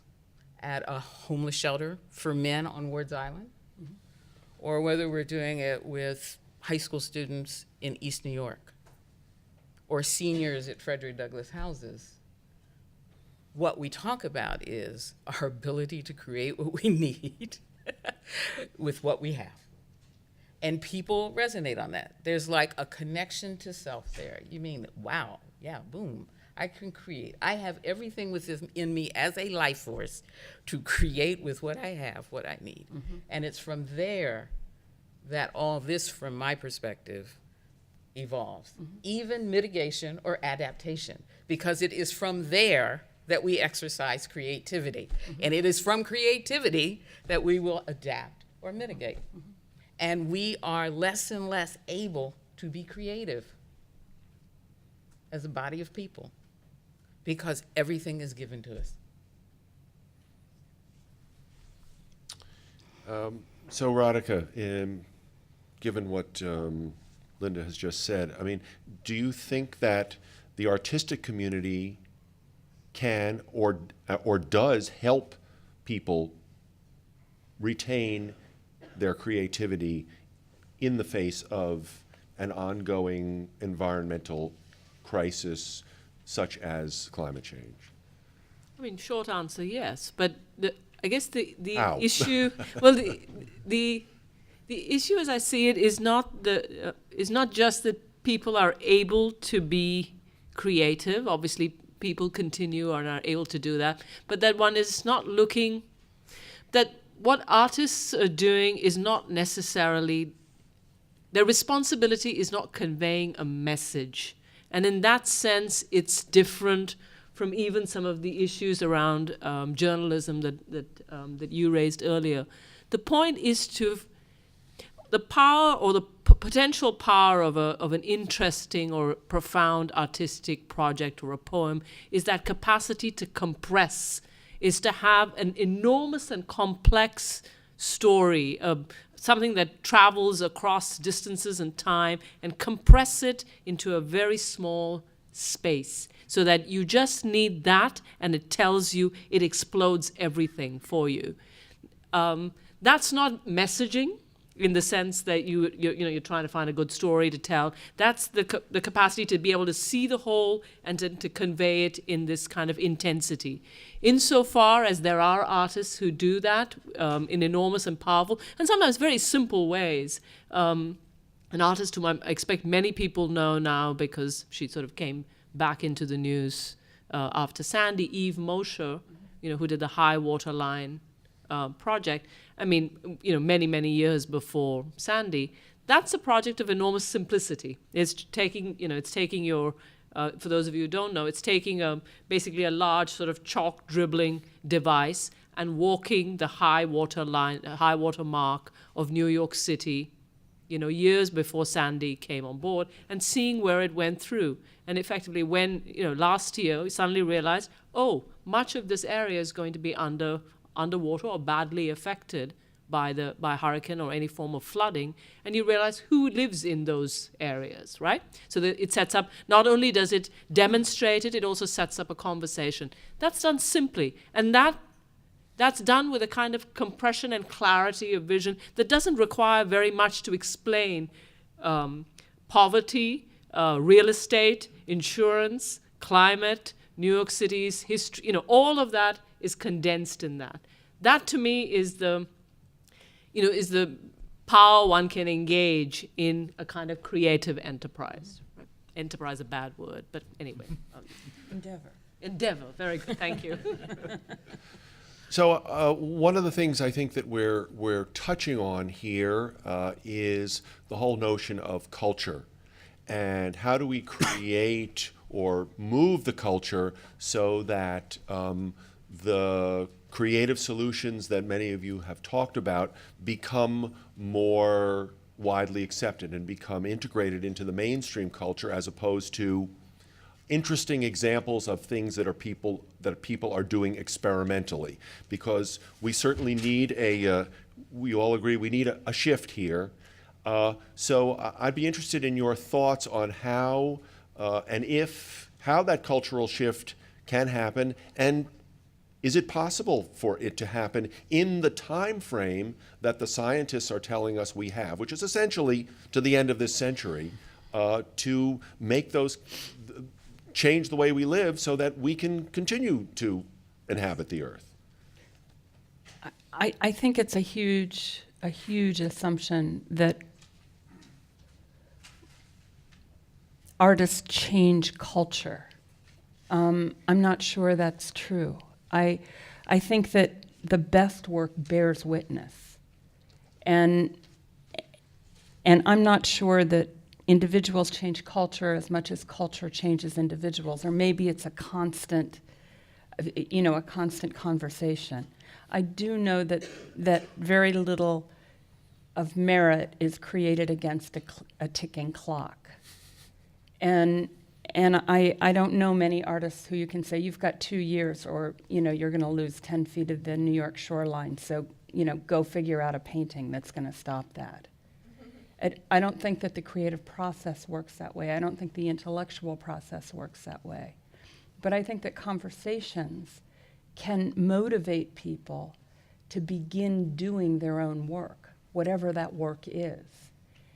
at a homeless shelter for men on Ward's Island, or whether we're doing it with high school students in East New York, or seniors at Frederick Douglass houses. What we talk about is our ability to create what we need with what we have. And people resonate on that. There's like a connection to self there. You mean, wow, yeah, boom, I can create. I have everything within me as a life force to create with what I have, what I need. And it's from there that all this, from my perspective, evolves. Even mitigation or adaptation, because it is from there that we exercise creativity. And it is from creativity that we will adapt or mitigate. And we are less and less able to be creative as a body of people because everything is given to us. So Radhika, given what Linda has just said, I mean, do you think that the artistic community can or does help people retain their creativity in the face of an ongoing environmental crisis such as climate change? I mean, short answer, yes. But I guess the Ow. issue, well, the issue as I see it is not just that people are able to be creative. Obviously, people continue and are able to do that, but that one is not looking that what artists are doing is not necessarily, their responsibility is not conveying a message. And in that sense, it's different from even some of the issues around journalism that you raised earlier. The point is the power or the potential power of an interesting or profound artistic project or a poem is that capacity to compress, is to have an enormous and complex story, something that travels across distances and time, and compress it into a very small space so that you just need that and it tells you, it explodes everything for you. That's not messaging in the sense that you're trying to find a good story to tell. That's the capacity to be able to see the whole and to convey it in this kind of intensity. Insofar as there are artists who do that in enormous and powerful and sometimes very simple ways. An artist whom I expect many people know now because she sort of came back into the news after Sandy, Eve Mosher, who did the High Water Line project. I mean, many, many years before Sandy. That's a project of enormous simplicity. It's taking your, for those of you who don't know, it's taking basically a large sort of chalk dribbling device and walking the high water mark of New York City, years before Sandy came on board, and seeing where it went through. And effectively, when last year, we suddenly realized, much of this area is going to be underwater or badly affected by hurricane or any form of flooding, and you realize who lives in those areas, right? So that it sets up, not only does it demonstrate it, it also sets up a conversation. That's done simply, and that That's done with a kind of compression and clarity of vision that doesn't require very much to explain poverty, real estate, insurance, climate, New York City's history. All of that is condensed in that. That to me is the power one can engage in a kind of creative enterprise. Right? Enterprise, a bad word, but anyway. Endeavor, very good, thank you. So one of the things I think that we're touching on here is the whole notion of culture, and how do we create or move the culture so that the creative solutions that many of you have talked about become more widely accepted and become integrated into the mainstream culture, as opposed to interesting examples of things that people are doing experimentally. Because we certainly need we all agree we need a shift here. So I'd be interested in your thoughts on how how that cultural shift can happen, and is it possible for it to happen in the time frame that the scientists are telling us we have, which is essentially to the end of this century, to make those change the way we live so that we can continue to inhabit the earth? I think it's a huge assumption that artists change culture. I'm not sure that's true. I think that the best work bears witness. And I'm not sure that individuals change culture as much as culture changes individuals, or maybe it's a constant conversation. I do know that very little of merit is created against a ticking clock. And I don't know many artists who you can say, you've got 2 years, or you're going to lose 10 feet of the New York shoreline, so go figure out a painting that's going to stop that. I don't think that the creative process works that way. I don't think the intellectual process works that way. But I think that conversations can motivate people to begin doing their own work, whatever that work is.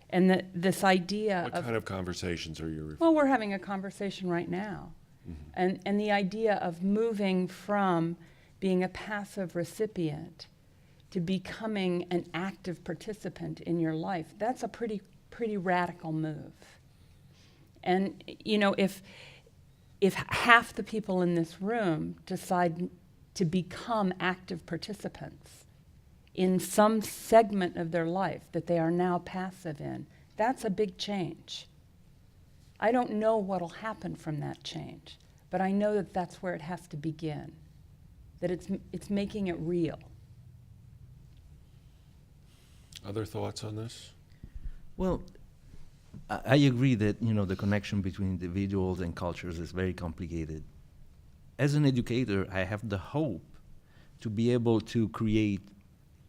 And that this idea What kind of conversations are you referring to? Well, we're having a conversation right now. Mm-hmm. And the idea of moving from being a passive recipient to becoming an active participant in your life, that's a pretty radical move. And if half the people in this room decide to become active participants in some segment of their life that they are now passive in, that's a big change. I don't know what'll happen from that change, but I know that that's where it has to begin, that it's making it real. Other thoughts on this? Well, I agree that the connection between individuals and cultures is very complicated. As an educator, I have the hope to be able to create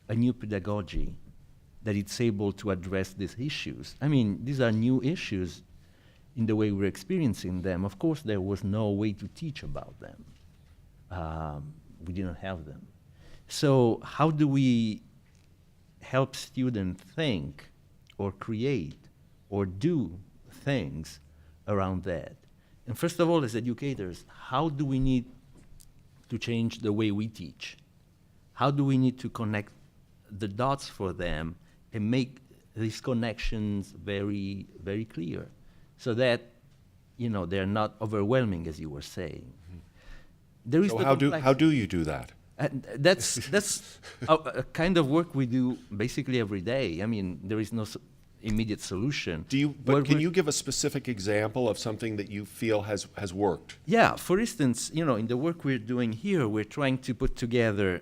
a new pedagogy that it's able to address these issues. I mean, these are new issues in the way we're experiencing them. Of course, there was no way to teach about them. We didn't have them. So how do we help students think or create or do things around that? And first of all, as educators, how do we need to change the way we teach? How do we need to connect the dots for them and make these connections very, very clear so that, they're not overwhelming, as you were saying. Mm-hmm. There is So how do you do that? That's a kind of work we do basically every day. I mean, there is no immediate solution. Can you give a specific example of something that you feel has worked? Yeah, for instance, in the work we're doing here, we're trying to put together,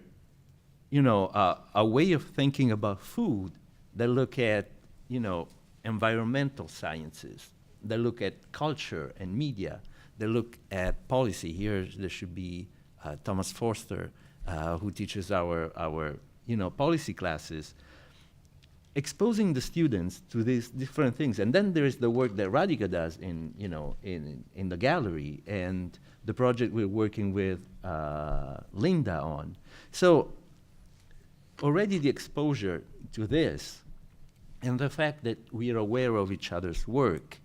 a way of thinking about food that look at, environmental sciences, that look at culture and media, that look at policy. Here, there should be Thomas Forster, who teaches our policy classes, exposing the students to these different things. And then there is the work that Radhika does in the gallery, and the project we're working with Linda on. So already the exposure to this and the fact that we are aware of each other's work,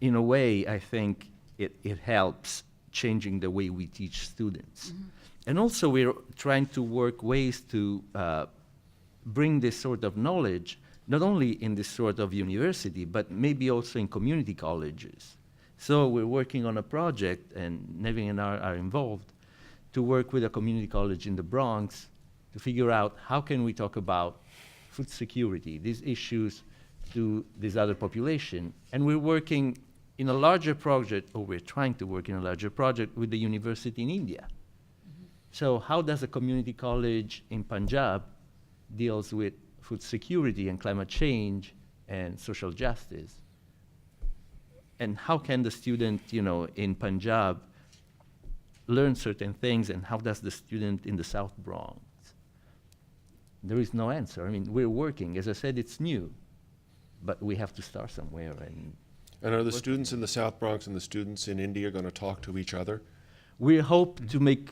in a way, I think it helps changing the way we teach students. And also we're trying to work ways to bring this sort of knowledge, not only in this sort of university, but maybe also in community colleges. So we're working on a project, and Nevin and I are involved, to work with a community college in the Bronx to figure out how can we talk about food security, these issues, to this other population. And we're working in a larger project, or we're trying to work in a larger project with the university in India. So how does a community college in Punjab deals with food security and climate change and social justice? And how can the student, in Punjab learn certain things, and how does the student in the South Bronx? There is no answer. I mean, we're working. As I said, it's new, but we have to start somewhere. And are the students in the South Bronx and the students in India going to talk to each other? We hope to make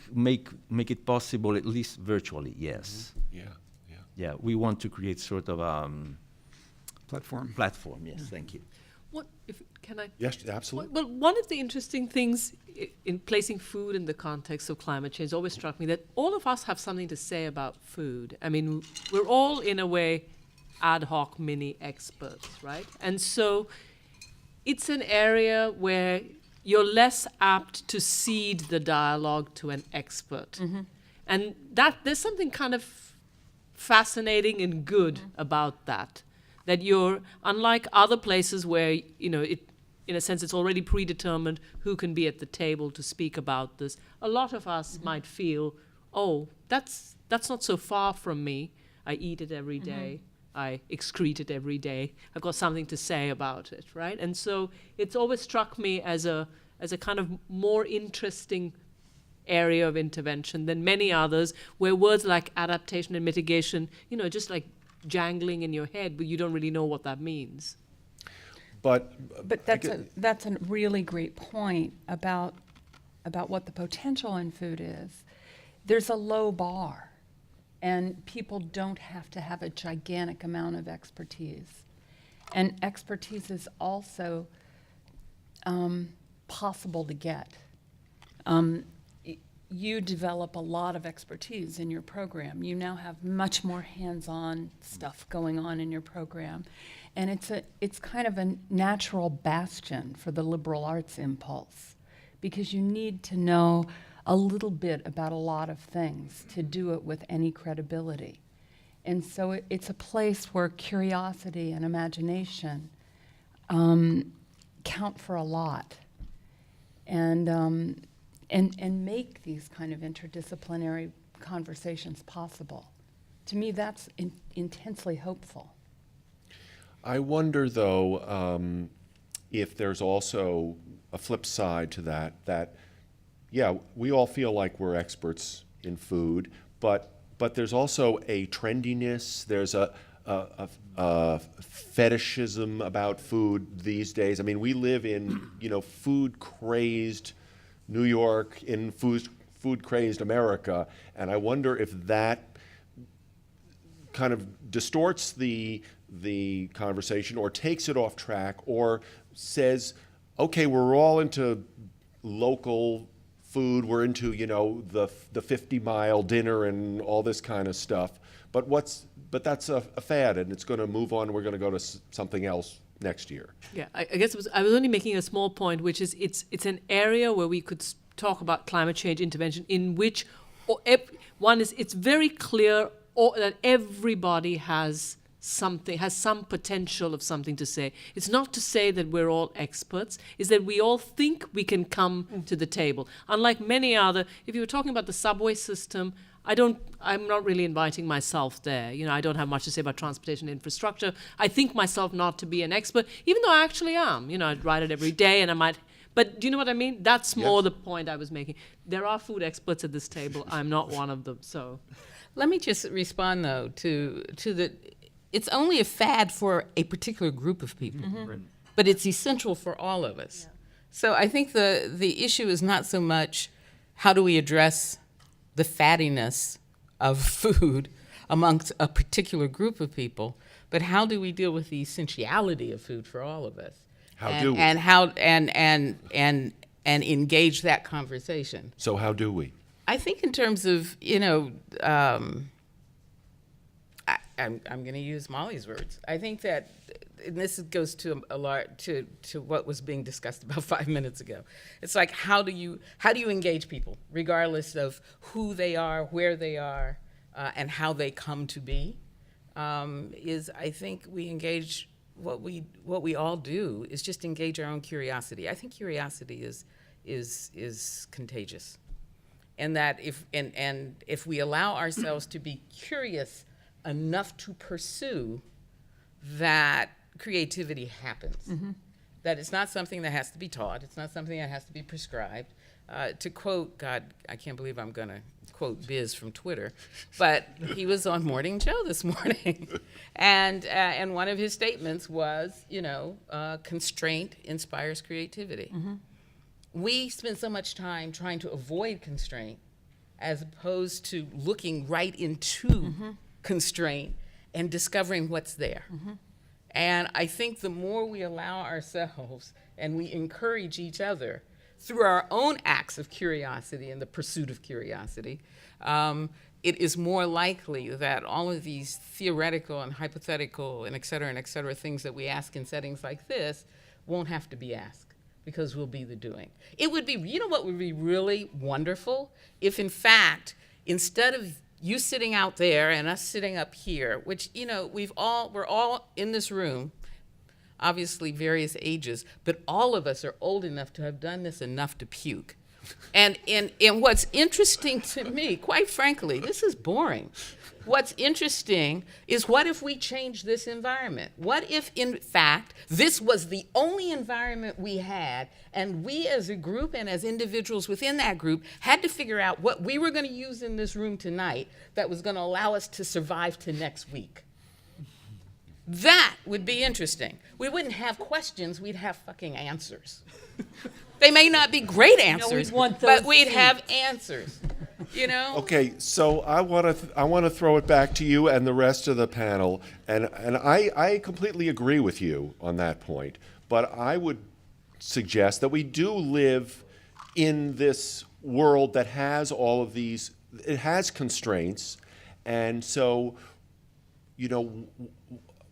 it possible, at least virtually, yes. Yeah, yeah. Yeah, we want to create sort of Platform. yes, thank you. Can I? Yes, absolutely. Well, one of the interesting things in placing food in the context of climate change always struck me that all of us have something to say about food. I mean, we're all, in a way, ad hoc mini experts, right? And so it's an area where you're less apt to cede the dialogue to an expert. And there's something kind of fascinating and good about that you're, unlike other places where, in a sense, it's already predetermined who can be at the table to speak about this. A lot of us might feel, oh, that's not so far from me. I eat it every day. I excrete it every day. I've got something to say about it, right? And so it's always struck me as a kind of more interesting area of intervention than many others, where words like adaptation and mitigation, just like jangling in your head, but you don't really know what that means. But that's a really great point about what the potential in food is. There's a low bar, and people don't have to have a gigantic amount of expertise. And expertise is also possible to get. You develop a lot of expertise in your program. You now have much more hands-on stuff going on in your program. And it's kind of a natural bastion for the liberal arts impulse, because you need to know a little bit about a lot of things to do it with any credibility. And so it's a place where curiosity and imagination count for a lot. And make these kind of interdisciplinary conversations possible. To me, that's intensely hopeful. I wonder, though, if there's also a flip side to that, yeah, we all feel like we're experts in food, but there's also a trendiness, there's a fetishism about food these days. I mean, we live in, food-crazed New York, in food-crazed America, and I wonder if that kind of distorts the conversation or takes it off track or says, okay, we're all into local food, we're into, the 50-mile dinner and all this kind of stuff, but that's a fad, and it's going to move on, we're going to go to something else next year. Yeah, I guess I was only making a small point, which is it's an area where we could talk about climate change intervention in which it's very clear that everybody has some potential of something to say. It's not to say that we're all experts, it's that we all think we can come to the table. Unlike many other, if you were talking about the subway system, I'm not really inviting myself there. I don't have much to say about transportation infrastructure. I think myself not to be an expert, even though I actually am. I ride it every day, and I might. But do you know what I mean? That's more the point I was making. There are food experts at this table. I'm not one of them. So, let me just respond though to the. It's only a fad for a particular group of people, but it's essential for all of us. Yeah. So I think the issue is not so much how do we address the fattiness of food amongst a particular group of people, but how do we deal with the essentiality of food for all of us? Do we? And engage that conversation. So how do we? I think in terms of, I'm going to use Molly's words. I think that, and this goes to to what was being discussed about 5 minutes ago. It's like, how do you engage people, regardless of who they are, where they are, and how they come to be? I think we engage. What we all do is just engage our own curiosity. I think curiosity is contagious, and that if we allow ourselves to be curious enough to pursue, that creativity happens. Mm-hmm. That it's not something that has to be taught. It's not something that has to be prescribed. To quote, God, I can't believe I'm going to quote Biz from Twitter, but he was on Morning Joe this morning, and one of his statements was, constraint inspires creativity. Mm-hmm. We spend so much time trying to avoid constraint as opposed to looking right into mm-hmm. constraint and discovering what's there. Mm-hmm. And I think the more we allow ourselves and we encourage each other through our own acts of curiosity and the pursuit of curiosity, it is more likely that all of these theoretical and hypothetical and et cetera, things that we ask in settings like this won't have to be asked, because we'll be the doing. It would be, what would be really wonderful? If in fact, instead of you sitting out there and us sitting up here, which, we're all in this room, obviously various ages, but all of us are old enough to have done this enough to puke. And what's interesting to me, quite frankly, this is boring. What's interesting is, what if we change this environment? What if, in fact, this was the only environment we had, and we as a group and as individuals within that group had to figure out what we were going to use in this room tonight that was going to allow us to survive to next week? That would be interesting. We wouldn't have questions, we'd have fucking answers. They may not be great answers, but we'd have answers. Okay, so I want to throw it back to you and the rest of the panel, and I completely agree with you on that point. But I would suggest that we do live in this world that has all of these. It has constraints, and so,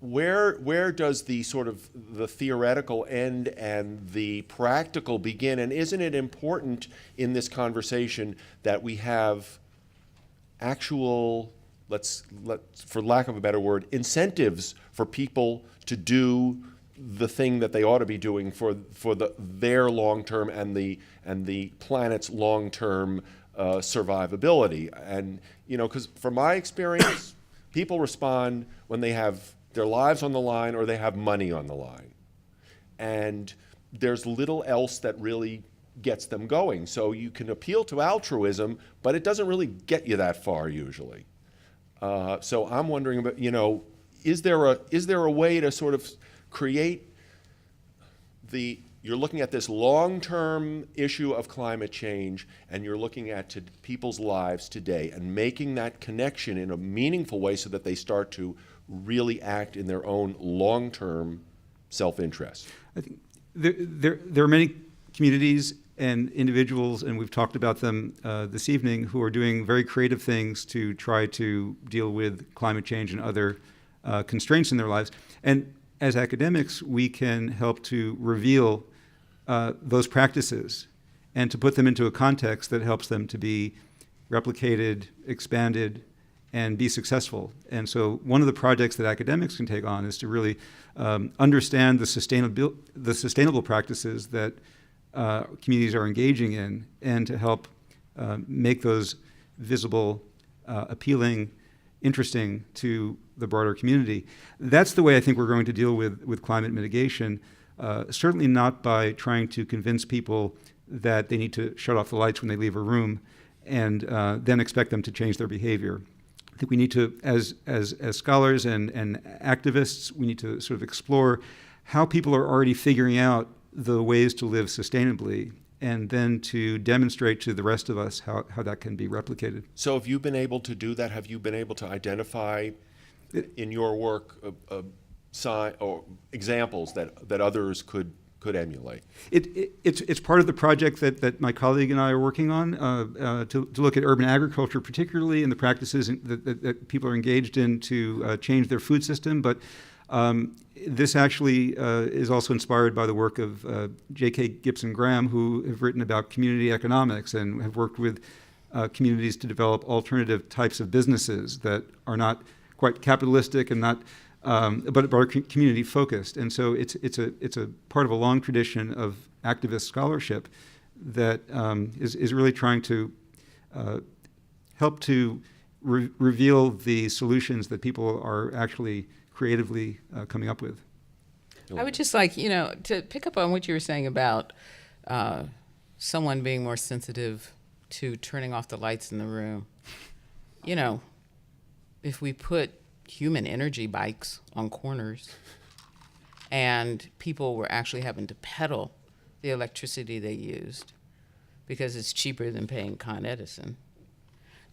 where does the sort of the theoretical end and the practical begin? And isn't it important in this conversation that we have actual, for lack of a better word, incentives for people to do the thing that they ought to be doing for their long-term and the planet's long-term survivability? And, because from my experience, people respond when they have their lives on the line or they have money on the line. And there's little else that really gets them going. So you can appeal to altruism, but it doesn't really get you that far usually. So I'm wondering about, is there a way to sort of create you're looking at this long-term issue of climate change, and you're looking at people's lives today and making that connection in a meaningful way so that they start to really act in their own long-term self-interest. I think there are many communities and individuals, and we've talked about them this evening, who are doing very creative things to try to deal with climate change and other constraints in their lives. And as academics, we can help to reveal those practices and to put them into a context that helps them to be replicated, expanded, and be successful. And so one of the projects that academics can take on is to really understand the sustainable practices that communities are engaging in, and to help make those visible, appealing, interesting to the broader community. That's the way I think we're going to deal with climate mitigation, certainly not by trying to convince people that they need to shut off the lights when they leave a room and then expect them to change their behavior. I think we need to, as scholars and activists, we need to sort of explore how people are already figuring out the ways to live sustainably and then to demonstrate to the rest of us how that can be replicated. So have you been able to do that? Have you been able to identify in your work or examples that others could emulate? It's part of the project that my colleague and I are working on to look at urban agriculture, particularly in the practices that people are engaged in to change their food system. But this actually is also inspired by the work of J.K. Gibson Graham, who have written about community economics and have worked with communities to develop alternative types of businesses that are not quite capitalistic and not but are community focused. And so it's a part of a long tradition of activist scholarship that is really trying to help to reveal the solutions that people are actually creatively coming up with. I would just like, to pick up on what you were saying about someone being more sensitive to turning off the lights in the room. If we put human energy bikes on corners and people were actually having to pedal the electricity they used because it's cheaper than paying Con Edison,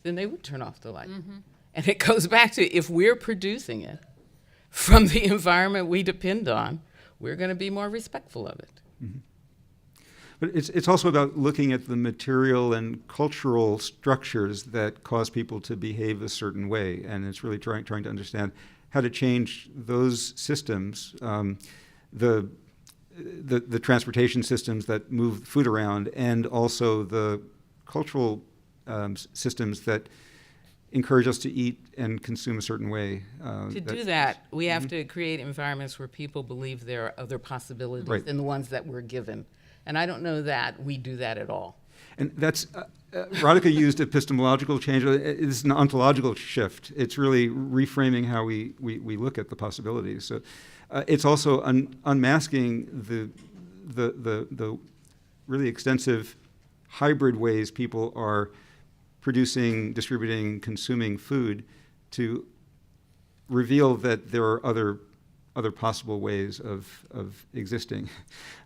then they would turn off the light. Mm-hmm. And it goes back to, if we're producing it from the environment we depend on, we're going to be more respectful of it. Mm-hmm. But it's also about looking at the material and cultural structures that cause people to behave a certain way, and it's really trying to understand how to change those systems, the transportation systems that move food around, and also the cultural systems that encourage us to eat and consume a certain way. To do that, we have to create environments where people believe there are other possibilities Right. than the ones that we're given. And I don't know that we do that at all. And that's, Radhika used epistemological change. It's an ontological shift. It's really reframing how we look at the possibilities. So it's also unmasking the really extensive hybrid ways people are producing, distributing, consuming food to reveal that there are other possible ways of existing,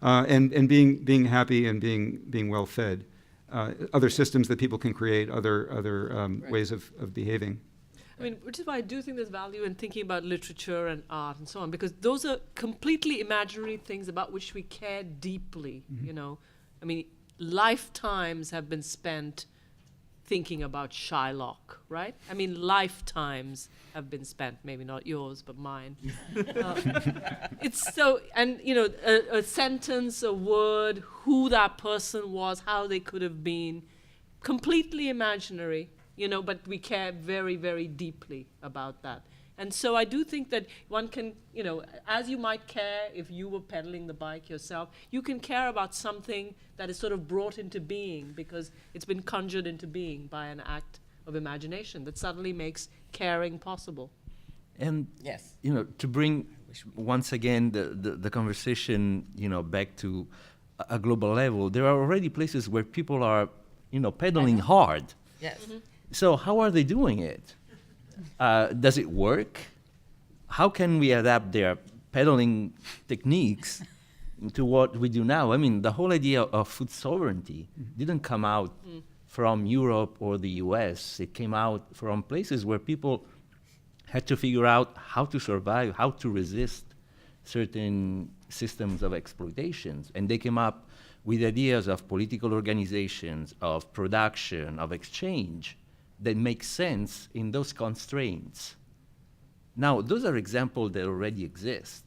and being happy and being well fed, other systems that people can create, other Right. ways of behaving. I mean, which is why I do think there's value in thinking about literature and art and so on, because those are completely imaginary things about which we care deeply, I mean, lifetimes have been spent thinking about Shylock, right? I mean, lifetimes have been spent, maybe not yours, but mine. It's so, and a sentence, a word, who that person was, how they could have been, completely imaginary, but we care very, very deeply about that. And so I do think that one can, as you might care if you were pedaling the bike yourself, you can care about something that is sort of brought into being because it's been conjured into being by an act of imagination that suddenly makes caring possible. And Yes. to bring once again the conversation, back to a global level, there are already places where people are, pedaling hard. Yes. Mm-hmm. So how are they doing it? Does it work? How can we adapt their pedaling techniques to what we do now? I mean, the whole idea of food sovereignty didn't come out from Europe or the US. It came out from places where people had to figure out how to survive, how to resist certain systems of exploitations. And they came up with ideas of political organizations, of production, of exchange that make sense in those constraints. Now, those are examples that already exist.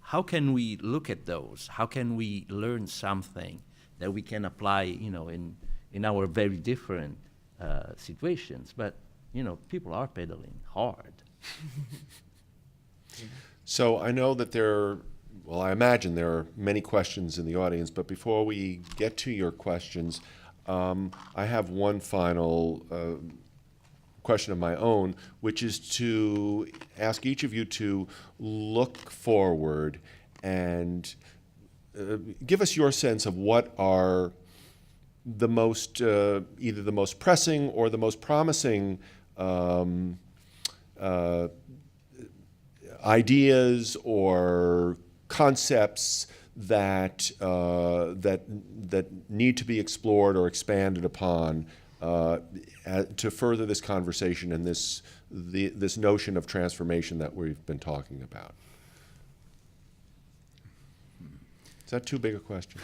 How can we look at those? How can we learn something that we can apply, in our very different situations? But, people are pedaling hard. So I know that I imagine there are many questions in the audience, but before we get to your questions, I have one final question of my own, which is to ask each of you to look forward and give us your sense of what are the most, either the most pressing or the most promising ideas or concepts that need to be explored or expanded upon to further this conversation and this notion of transformation that we've been talking about? Is that too big a question?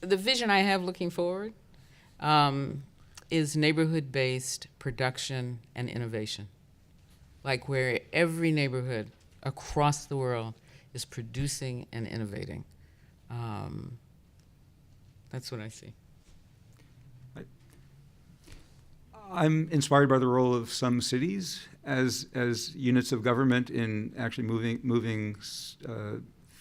The vision I have looking forward is neighborhood-based production and innovation. Like where every neighborhood across the world is producing and innovating. That's what I see. I'm inspired by the role of some cities as units of government in actually moving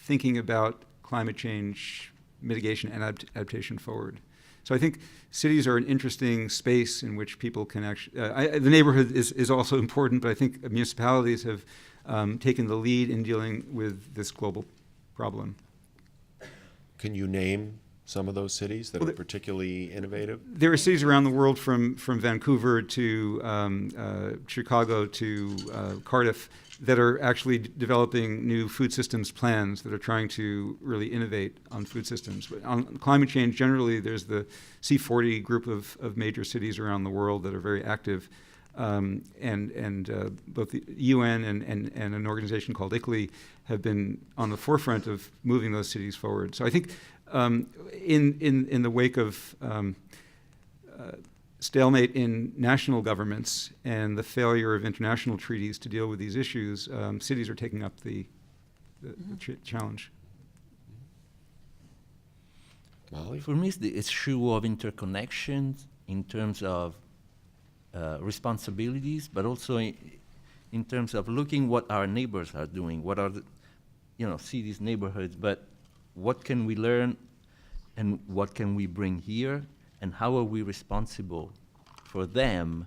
thinking about climate change mitigation and adaptation forward. So I think cities are an interesting space in which people can actually, the neighborhood is also important, but I think municipalities have taken the lead in dealing with this global problem. Can you name some of those cities that are particularly innovative? There are cities around the world from Vancouver to Chicago to Cardiff that are actually developing new food systems plans that are trying to really innovate on food systems. But on climate change, generally, there's the C40 group of major cities around the world that are very active. And both the UN and an organization called ICLEI have been on the forefront of moving those cities forward. So I think in the wake of stalemate in national governments and the failure of international treaties to deal with these issues, cities are taking up the challenge. Molly? For me, it's the issue of interconnections in terms of responsibilities, but also in terms of looking what our neighbors are doing, what are the, cities, neighborhoods, but what can we learn and what can we bring here, and how are we responsible for them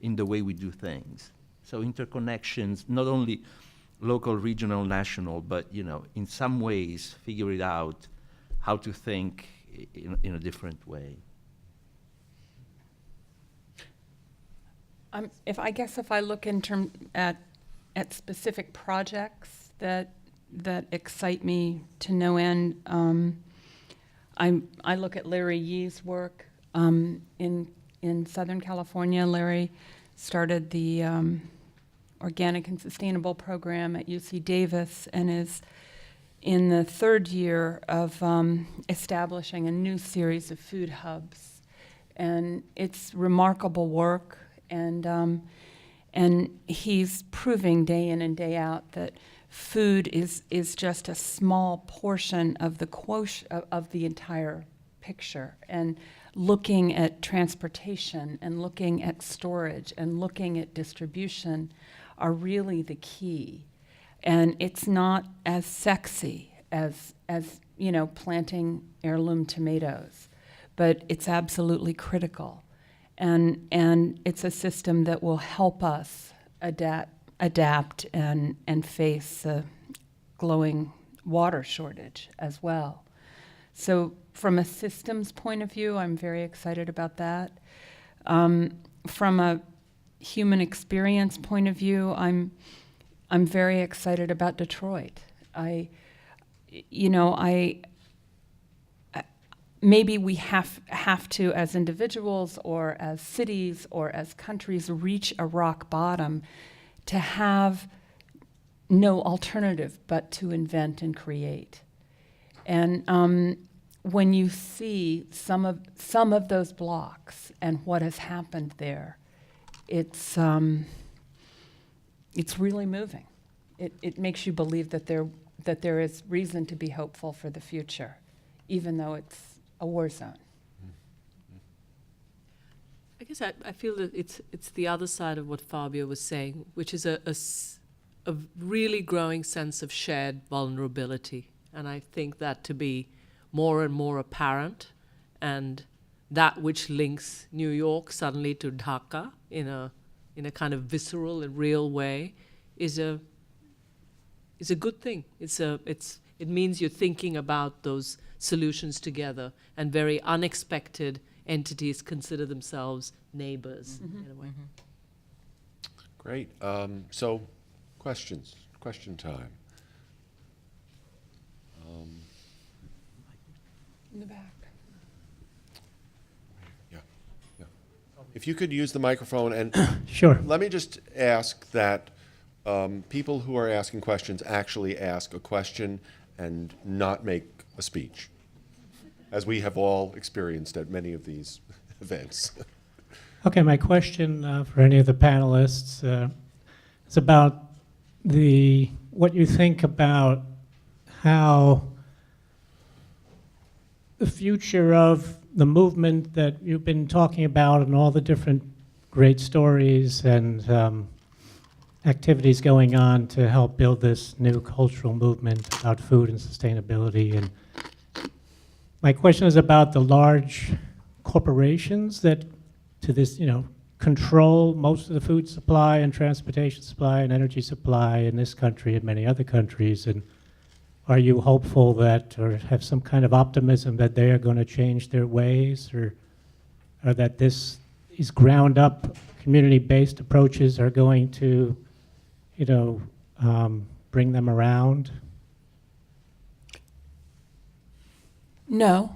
in the way we do things. So interconnections, not only local, regional, national, but in some ways figure it out how to think in a different way. If I look at specific projects that excite me to no end, I look at Larry Yee's work in Southern California. Larry started the Organic and Sustainable program at UC Davis and is in the third year of establishing a new series of food hubs. And it's remarkable work. And he's proving day in and day out that food is just a small portion of the quotient of the entire picture. And looking at transportation and looking at storage and looking at distribution are really the key. And it's not as sexy as planting heirloom tomatoes, but it's absolutely critical. And it's a system that will help us adapt and face a glowing water shortage as well. So from a systems point of view, I'm very excited about that. From a human experience point of view, I'm very excited about Detroit. Maybe we have to, as individuals or as cities or as countries, reach a rock bottom to have no alternative but to invent and create. And when you see some of those blocks and what has happened there, it's really moving. It makes you believe that there is reason to be hopeful for the future, even though it's a war zone. I guess I feel that it's the other side of what Fabio was saying, which is a really growing sense of shared vulnerability. And I think that to be more and more apparent, and that which links New York suddenly to Dhaka in a kind of visceral and real way is a good thing. It means you're thinking about those solutions together, and very unexpected entities consider themselves neighbors in a way. Great. So, questions? Question time. In the back. Yeah. If you could use the microphone, and Sure. let me just ask that people who are asking questions actually ask a question and not make a speech, as we have all experienced at many of these events. Okay, my question for any of the panelists is about what you think about how the future of the movement that you've been talking about and all the different great stories and activities going on to help build this new cultural movement about food and sustainability. And my question is about the large corporations that to this, control most of the food supply and transportation supply and energy supply in this country and many other countries. And are you hopeful that, or have some kind of optimism that they are going to change their ways, or that these ground up community-based approaches are going to, bring them around? No.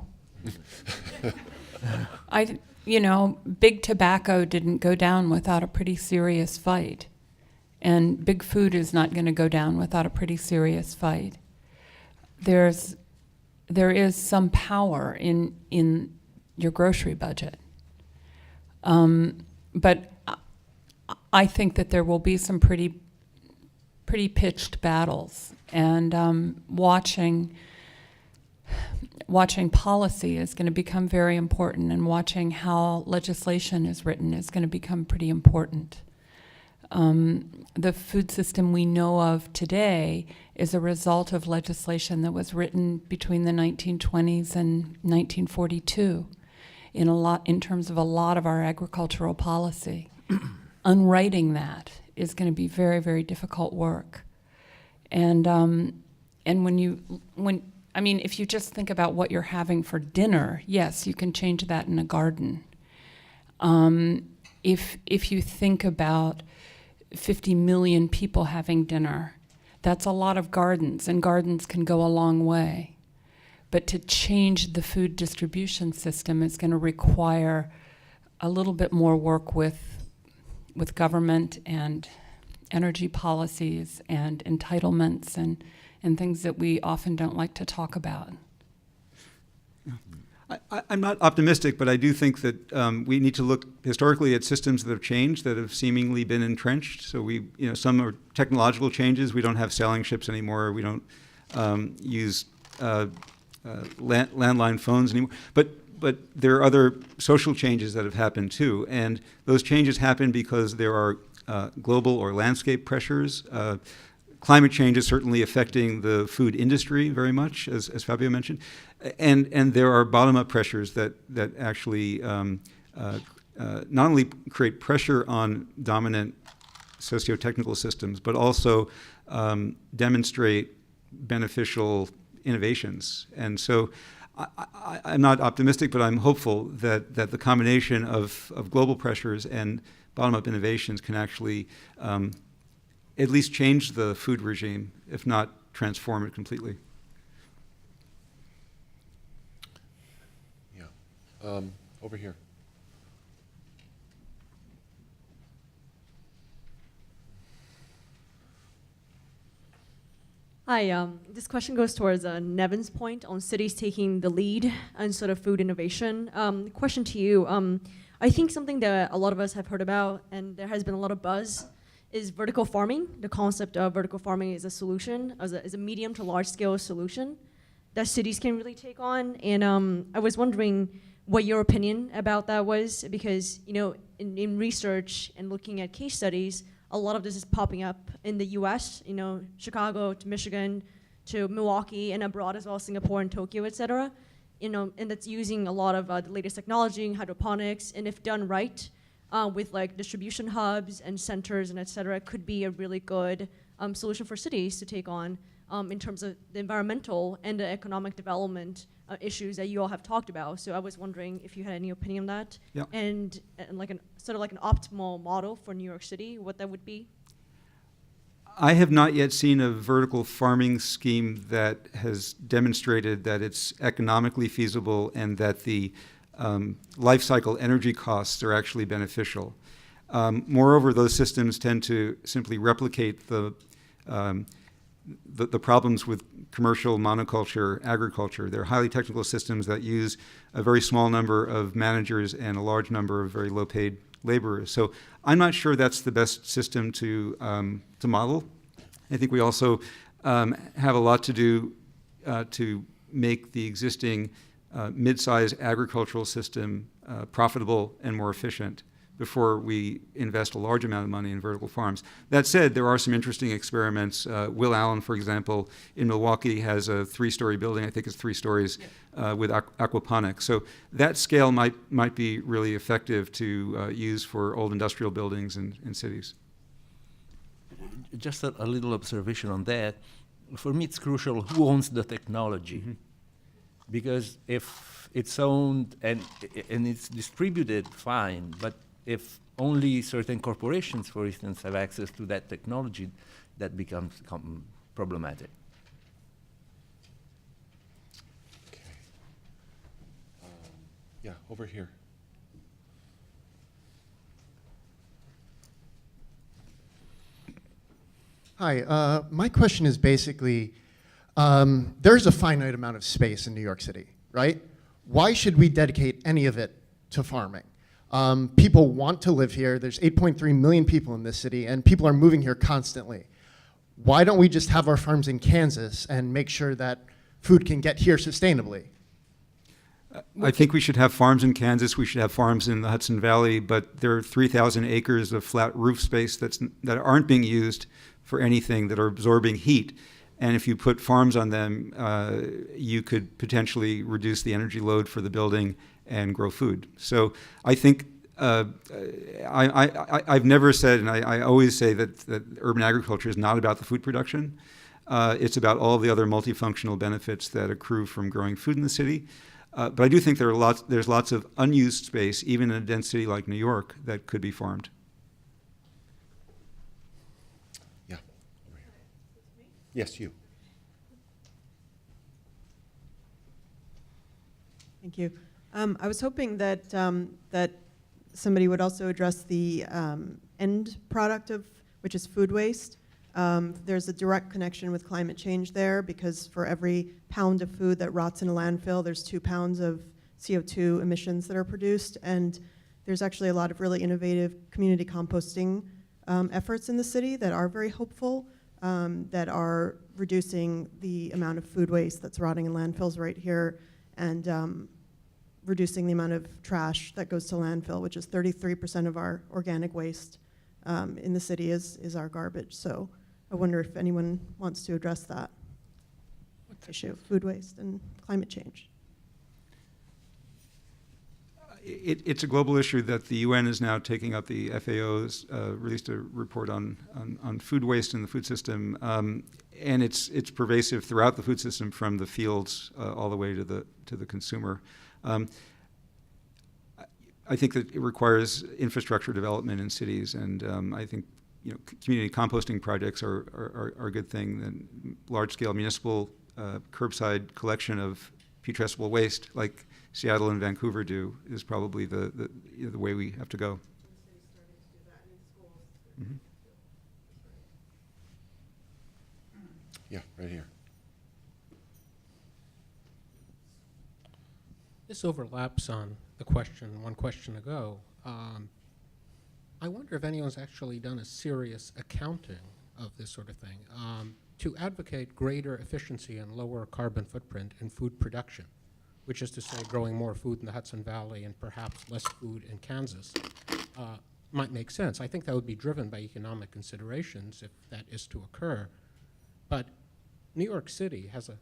Big tobacco didn't go down without a pretty serious fight. And big food is not going to go down without a pretty serious fight. There is some power in your grocery budget. But I think that there will be some pretty pitched battles. And watching policy is going to become very important, and watching how legislation is written is going to become pretty important. The food system we know of today is a result of legislation that was written between the 1920s and 1942 in terms of a lot of our agricultural policy. Unwriting that is going to be very, very difficult work. And if you just think about what you're having for dinner, yes, you can change that in a garden. If you think about 50 million people having dinner, that's a lot of gardens, and gardens can go a long way. But to change the food distribution system is going to require a little bit more work with government and energy policies and entitlements and things that we often don't like to talk about. I'm not optimistic, but I do think that we need to look historically at systems that have changed, that have seemingly been entrenched. So some are technological changes. We don't have sailing ships anymore. We don't use landline phones anymore. But there are other social changes that have happened too, and those changes happen because there are global or landscape pressures. Climate change is certainly affecting the food industry very much, as Fabio mentioned, and there are bottom-up pressures that actually not only create pressure on dominant socio-technical systems, but also demonstrate beneficial innovations. And so I'm not optimistic, but I'm hopeful that the combination of global pressures and bottom-up innovations can actually at least change the food regime, if not transform it completely. Yeah. Over here. Hi, this question goes towards Nevin's point on cities taking the lead on sort of food innovation. Question to you, I think something that a lot of us have heard about, and there has been a lot of buzz, is vertical farming. The concept of vertical farming is a solution, as a medium to large scale solution that cities can really take on. And I was wondering what your opinion about that was, because in research and looking at case studies, a lot of this is popping up in the US, Chicago to Michigan to Milwaukee and abroad as well, Singapore and Tokyo, et cetera. And that's using a lot of the latest technology, hydroponics, and if done right, with like distribution hubs and centers and et cetera, could be a really good solution for cities to take on. in terms of the environmental and the economic development issues that you all have talked about. So I was wondering if you had any opinion on that, Yeah. and like an sort of like an optimal model for New York City, what that would be. I have not yet seen a vertical farming scheme that has demonstrated that it's economically feasible and that the life cycle energy costs are actually beneficial. Moreover, those systems tend to simply replicate the problems with commercial monoculture agriculture. They're highly technical systems that use a very small number of managers and a large number of very low-paid laborers. So I'm not sure that's the best system to model. I think we also have a lot to do to make the existing mid-size agricultural system profitable and more efficient before we invest a large amount of money in vertical farms. That said, there are some interesting experiments. Will Allen, for example, in Milwaukee has a 3-story building, I think it's 3 stories, with aquaponics. So that scale might be really effective to use for old industrial buildings in cities. Just a little observation on that. For me, it's crucial who owns the technology. Mm-hmm. Because if it's owned and it's distributed, fine. But if only certain corporations, for instance, have access to that technology, that becomes problematic. Okay. Yeah, over here. Hi, my question is basically, there's a finite amount of space in New York City, right? Why should we dedicate any of it to farming? People want to live here. There's 8.3 million people in this city, and people are moving here constantly. Why don't we just have our farms in Kansas and make sure that food can get here sustainably? I think we should have farms in Kansas. We should have farms in the Hudson Valley, but there are 3,000 acres of flat roof space that aren't being used for anything, that are absorbing heat. And if you put farms on them, you could potentially reduce the energy load for the building and grow food. So I think I've never said, and I always say that urban agriculture is not about the food production. It's about all the other multifunctional benefits that accrue from growing food in the city. But I do think there's lots of unused space, even in a dense city like New York, that could be farmed. Yeah, over here. Yes, you. Thank you. I was hoping that that somebody would also address the end product of, which is food waste. There's a direct connection with climate change there, because for every pound of food that rots in a landfill, there's 2 pounds of CO2 emissions that are produced. And there's actually a lot of really innovative community composting efforts in the city that are very hopeful, that are reducing the amount of food waste that's rotting in landfills right here, and reducing the amount of trash that goes to landfill, which is 33% of our organic waste in the city is our garbage. So I wonder if anyone wants to address that issue, food waste and climate change. It's a global issue that the UN is now taking up. The FAO's released a report on food waste in the food system, and it's pervasive throughout the food system, from the fields all the way to the consumer. I think that it requires infrastructure development in cities, and I think community composting projects are a good thing. And large-scale municipal curbside collection of putrescible waste, like Seattle and Vancouver do, is probably the way we have to go. Mm-hmm. Yeah, right here. This overlaps on the one question ago. I wonder if anyone's actually done a serious accounting of this sort of thing to advocate greater efficiency and lower carbon footprint in food production, which is to say growing more food in the Hudson Valley and perhaps less food in Kansas, might make sense. I think that would be driven by economic considerations if that is to occur. But New York City has an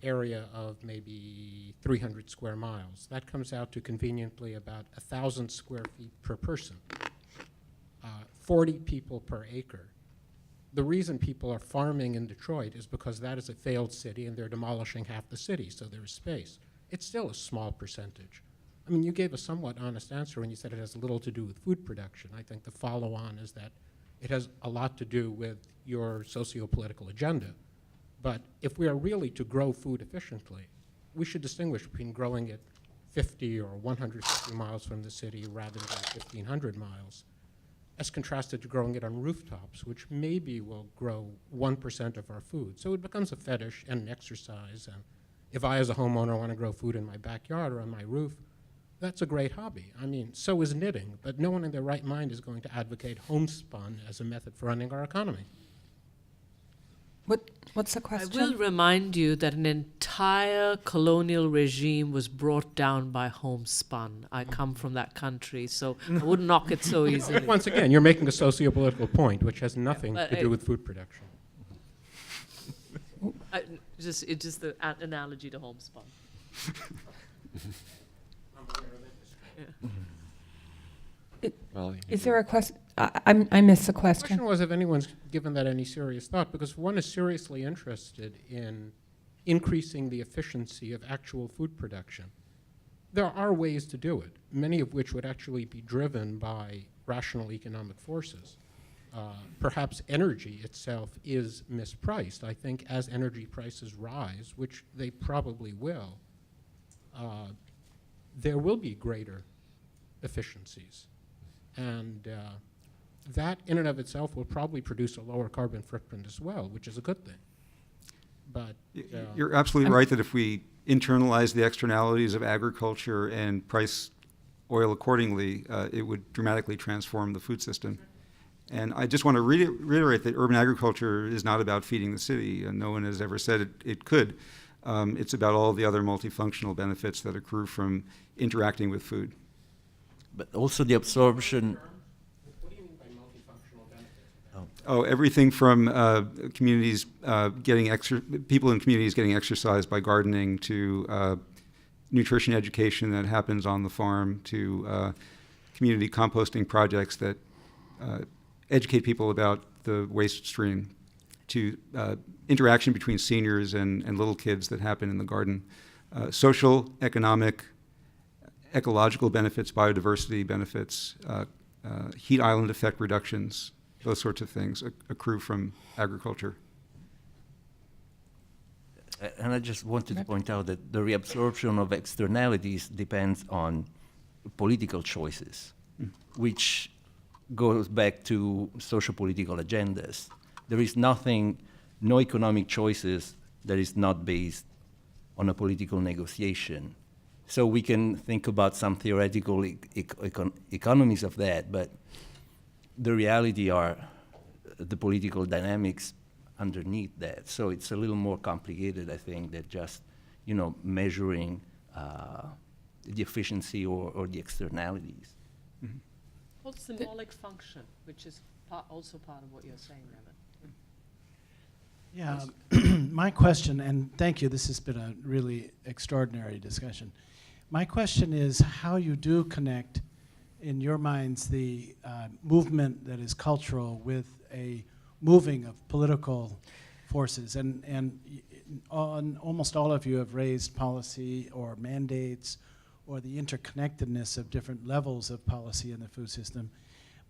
area of maybe 300 square miles. That comes out to conveniently about 1,000 square feet per person, 40 people per acre. the reason people are farming in Detroit is because that is a failed city and they're demolishing half the city, so there's space. It's still a small percentage. I mean, you gave a somewhat honest answer when you said it has little to do with food production. I think the follow-on is that it has a lot to do with your socio-political agenda. But if we are really to grow food efficiently, we should distinguish between growing it 50 or 150 miles from the city rather than 1,500 miles, as contrasted to growing it on rooftops, which maybe will grow 1% of our food. So it becomes a fetish and an exercise. And if I, as a homeowner, want to grow food in my backyard or on my roof, that's a great hobby. I mean, so is knitting, but no one in their right mind is going to advocate homespun as a method for running our economy. What's the I question? will remind you that an entire colonial regime was brought down by homespun. I come from that country, so I wouldn't knock it so easily. Once again, you're making a socio-political point, which has nothing but to do with food production. It's just the analogy to homespun. Is there a question? I missed the The question. question was if anyone's given that any serious thought, because one is seriously interested in increasing the efficiency of actual food production. There are ways to do it, many of which would actually be driven by rational economic forces. Perhaps energy itself is mispriced. I think as energy prices rise, which they probably will, there will be greater efficiencies. And that in and of itself will probably produce a lower carbon footprint as well, which is a good thing. But You're absolutely right that if we internalize the externalities of agriculture and price oil accordingly, it would dramatically transform the food system. And I just want to reiterate that urban agriculture is not about feeding the city, and no one has ever said it could. It's about all the other multifunctional benefits that accrue from interacting with food. But also the absorption. what do you mean by multifunctional benefits? Oh, everything from communities people in communities getting exercise by gardening to nutrition education that happens on the farm to community composting projects that educate people about the waste stream to interaction between seniors and little kids that happen in the garden. Social, economic, ecological benefits, biodiversity benefits, heat island effect reductions, those sorts of things accrue from agriculture. And I just wanted to point out that the reabsorption of externalities depends on political choices, which goes back to social political agendas. There is no economic choices that is not based on a political negotiation. So we can think about some theoretical economies of that, but the reality are the political dynamics underneath that. So it's a little more complicated, I think, than just, measuring the efficiency or the externalities. Mm-hmm. Well, symbolic function, which is also part of what you're saying, Nevin. Yeah, my question, and thank you, this has been a really extraordinary discussion. My question is how you do connect, in your minds, the movement that is cultural with a moving of political forces. And almost all of you have raised policy or mandates or the interconnectedness of different levels of policy in the food system.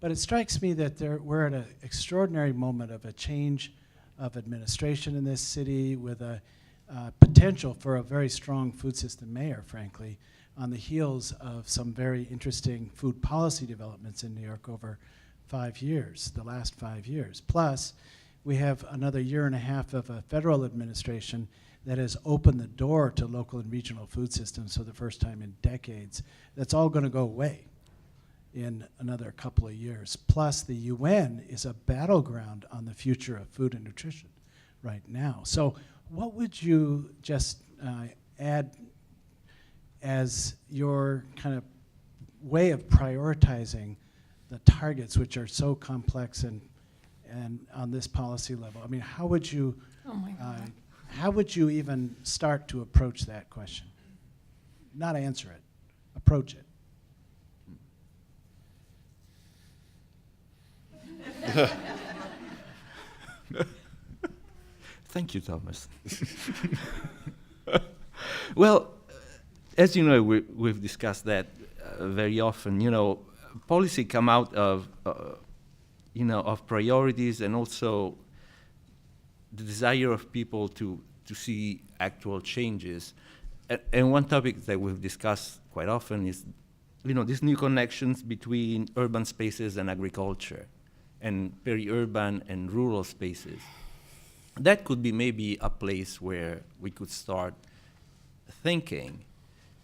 But it strikes me that we're at an extraordinary moment of a change of administration in this city with a potential for a very strong food system mayor, frankly, on the heels of some very interesting food policy developments in New York over 5 years, the last 5 years. Plus, we have another year and a half of a federal administration that has opened the door to local and regional food systems for the first time in decades. That's all going to go away in another couple of years. Plus, the UN is a battleground on the future of food and nutrition right now. So what would you just add as your kind of way of prioritizing the targets, which are so complex and on this policy level? I mean, how would you how would you even start to approach that question? Not answer it, approach it. Thank you, Thomas. Well, as you know, we've discussed that very often. You know, policy come out of, of priorities and also the desire of people to see actual changes. And one topic that we've discussed quite often is, these new connections between urban spaces and agriculture, and peri-urban and rural spaces. That could be maybe a place where we could start thinking,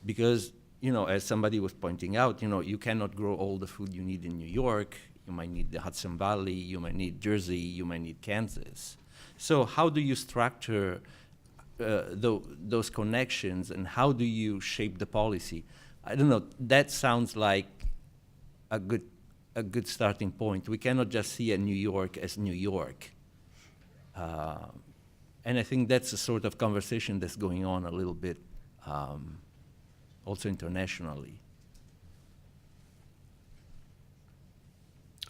because, as somebody was pointing out, you cannot grow all the food you need in New York. You might need the Hudson Valley, you might need Jersey, you might need Kansas. So how do you structure those connections, and how do you shape the policy? I don't know, that sounds like a good starting point. We cannot just see New York as New York. And I think that's a sort of conversation that's going on a little bit also internationally.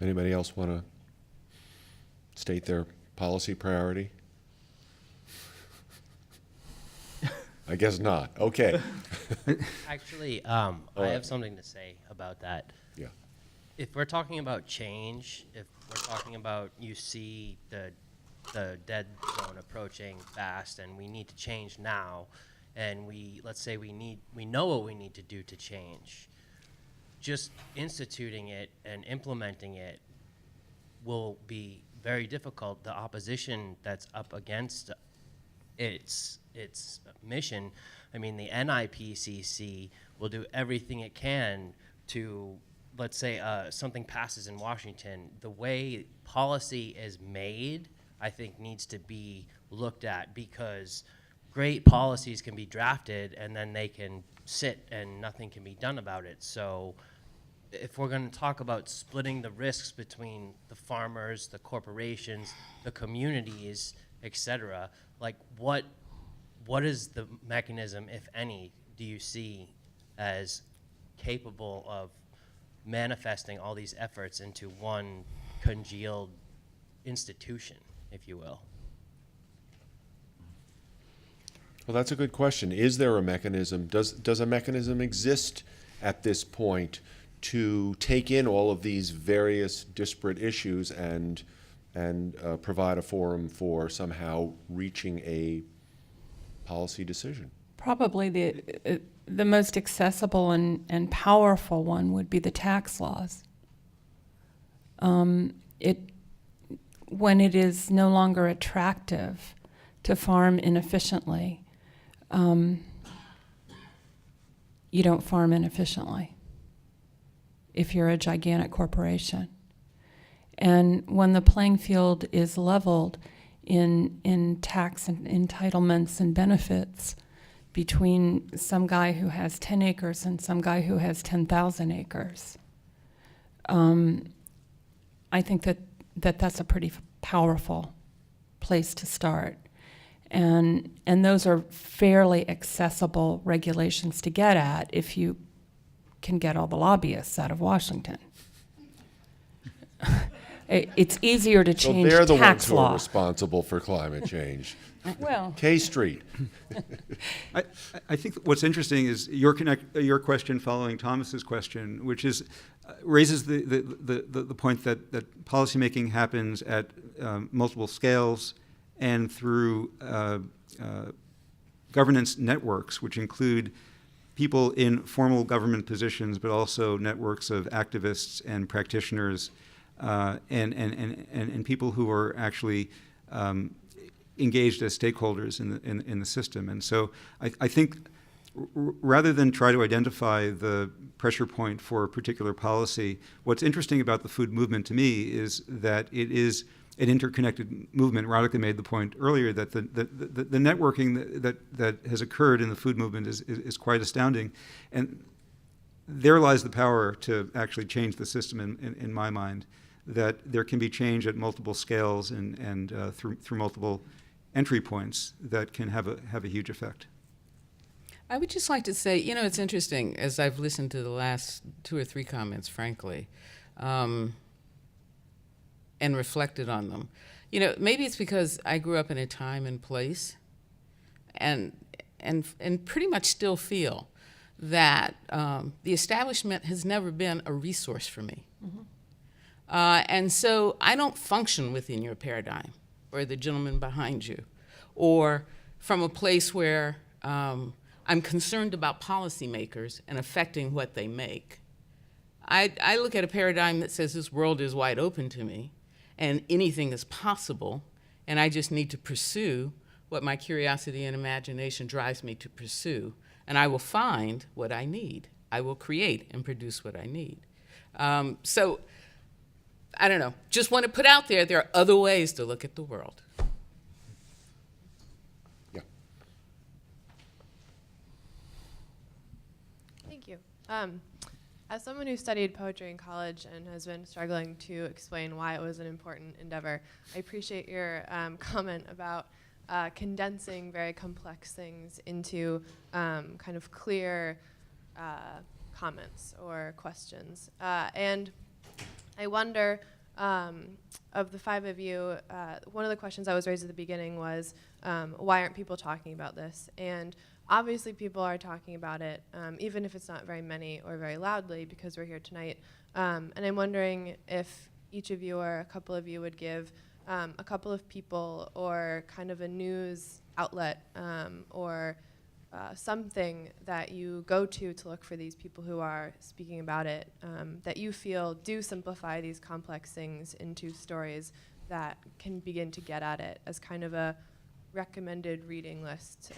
Anybody else want to state their policy priority? I guess not. Okay. Actually, I have something to say about that. Yeah. If we're talking about change, if we're talking about you see the dead zone approaching fast and we need to change now, and let's say we know what we need to do to change, just instituting it and implementing it will be very difficult. The opposition that's up against its mission, I mean, the NIPCC will do everything it can to, let's say something passes in Washington, the way policy is made, I think needs to be looked at, because great policies can be drafted and then they can sit and nothing can be done about it. So if we're going to talk about splitting the risks between the farmers, the corporations, the communities, etc., like what is the mechanism, if any, do you see as capable of manifesting all these efforts into one congealed institution, if you will? Well, that's a good question. Is there a mechanism? Does a mechanism exist at this point to take in all of these various disparate issues and provide a forum for somehow reaching a policy decision? Probably the most accessible and powerful one would be the tax laws. When it is no longer attractive to farm inefficiently, you don't farm inefficiently if you're a gigantic corporation. And when the playing field is leveled in tax and entitlements and benefits between some guy who has 10 acres and some guy who has 10,000 acres, I think that's a pretty powerful place to start. And those are fairly accessible regulations to get at if you can get all the lobbyists out of Washington. It's easier to change so they're the tax ones who law. are responsible for climate change. Well, K Street. I think what's interesting is your question following Thomas's question, which is raises the point that policymaking happens at multiple scales and through governance networks, which include people in formal government positions, but also networks of activists and practitioners and people who are actually engaged as stakeholders in the system. And so I think rather than try to identify the pressure point for a particular policy, what's interesting about the food movement to me is that it is an interconnected movement. Radhika made the point earlier that the networking that has occurred in the food movement is quite astounding. And there lies the power to actually change the system in my mind, that there can be change at multiple scales and through multiple entry points that can have a huge effect. I would just like to say, it's interesting, as I've listened to the last 2 or 3 comments, frankly, and reflected on them. You know, maybe it's because I grew up in a time and place, and pretty much still feel that the establishment has never been a resource for me. And so I don't function within your paradigm, or the gentleman behind you, or from a place where I'm concerned about policymakers and affecting what they make. I look at a paradigm that says this world is wide open to me, and anything is possible, and I just need to pursue what my curiosity and imagination drives me to pursue, and I will find what I need. I will create and produce what I need. So, I don't know, just want to put out there are other ways to look at the world. Yeah. Thank you. As someone who studied poetry in college and has been struggling to explain why it was an important endeavor, I appreciate your comment about condensing very complex things into kind of clear comments or questions. And I wonder, of the five of you, one of the questions that was raised at the beginning was, why aren't people talking about this? And obviously people are talking about it, even if it's not very many or very loudly, because we're here tonight. And I'm wondering if each of you or a couple of you would give a couple of people or kind of a news outlet or something that you go to look for these people who are speaking about it, that you feel do simplify these complex things into stories that can begin to get at it as kind of a recommended reading list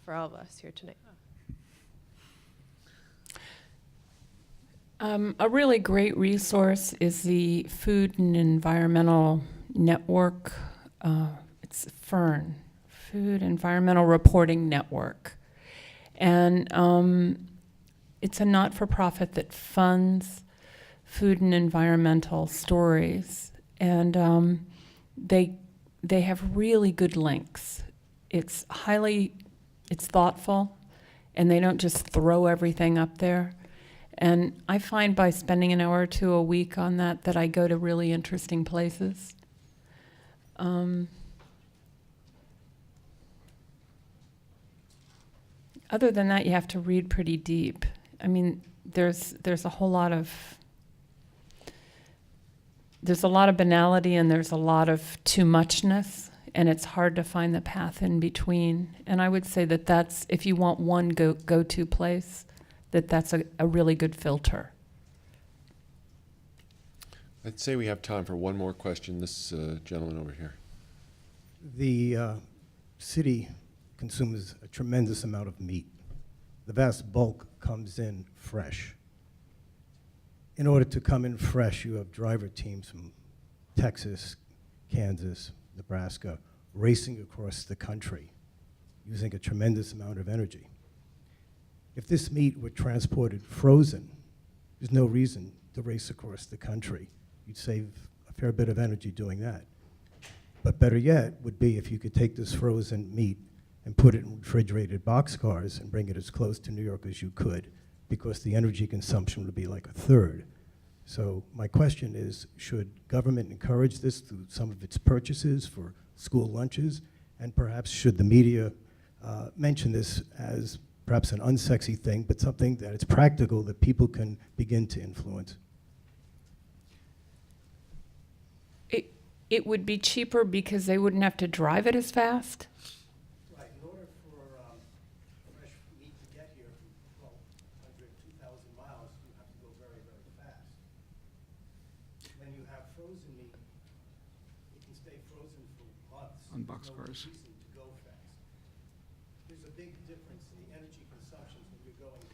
for all of us here tonight. A really great resource is the Food and Environmental Network. It's FERN, Food Environmental Reporting Network. And it's a not-for-profit that funds food and environmental stories. And they have really good links. It's thoughtful, and they don't just throw everything up there. And I find by spending an hour or two a week on that I go to really interesting places. Other than that, you have to read pretty deep. I mean, there's a lot of banality, and there's a lot of too muchness, and it's hard to find the path in between. And I would say that's, if you want one go-to place, that's a really good filter. I'd say we have time for one more question. This gentleman over here. The city consumes a tremendous amount of meat. The vast bulk comes in fresh. In order to come in fresh, you have driver teams from Texas, Kansas, Nebraska, racing across the country, using a tremendous amount of energy. If this meat were transported frozen, there's no reason to race across the country. You'd save a fair bit of energy doing that. But better yet would be if you could take this frozen meat and put it in refrigerated boxcars and bring it as close to New York as you could, because the energy consumption would be like a third. So my question is, should government encourage this through some of its purchases for school lunches? And perhaps should the media mention this as perhaps an unsexy thing, but something that it's practical that people can begin to influence? It would be cheaper because they wouldn't have to drive it as fast? Right. In order for fresh meat to get here from 1,200, 2,000 miles, you have to go very, very fast. When you have frozen meat, it can stay frozen for months. On boxcars. No reason to go fast. There's a big difference in the energy consumption when you're going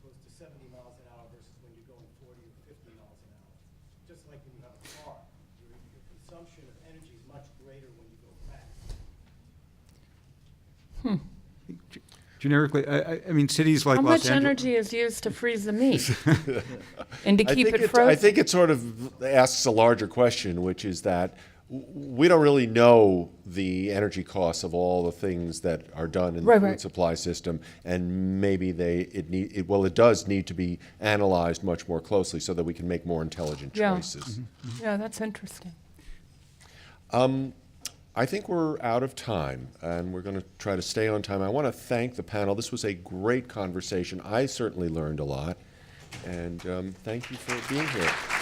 close to 70 miles an hour versus when you're going 40 or 50 miles an hour. Just like when you have a car, your consumption of energy is much greater when you go fast. Generically, I mean, cities like How Los much Angeles. energy is used to freeze the meat and to keep it frozen? I think it sort of asks a larger question, which is that we don't really know the energy costs of all the things that are done in the food supply system, and maybe it does need to be analyzed much more closely so that we can make more intelligent choices. Yeah, that's interesting. I think we're out of time, and we're going to try to stay on time. I want to thank the panel. This was a great conversation. I certainly learned a lot, and thank you for being here.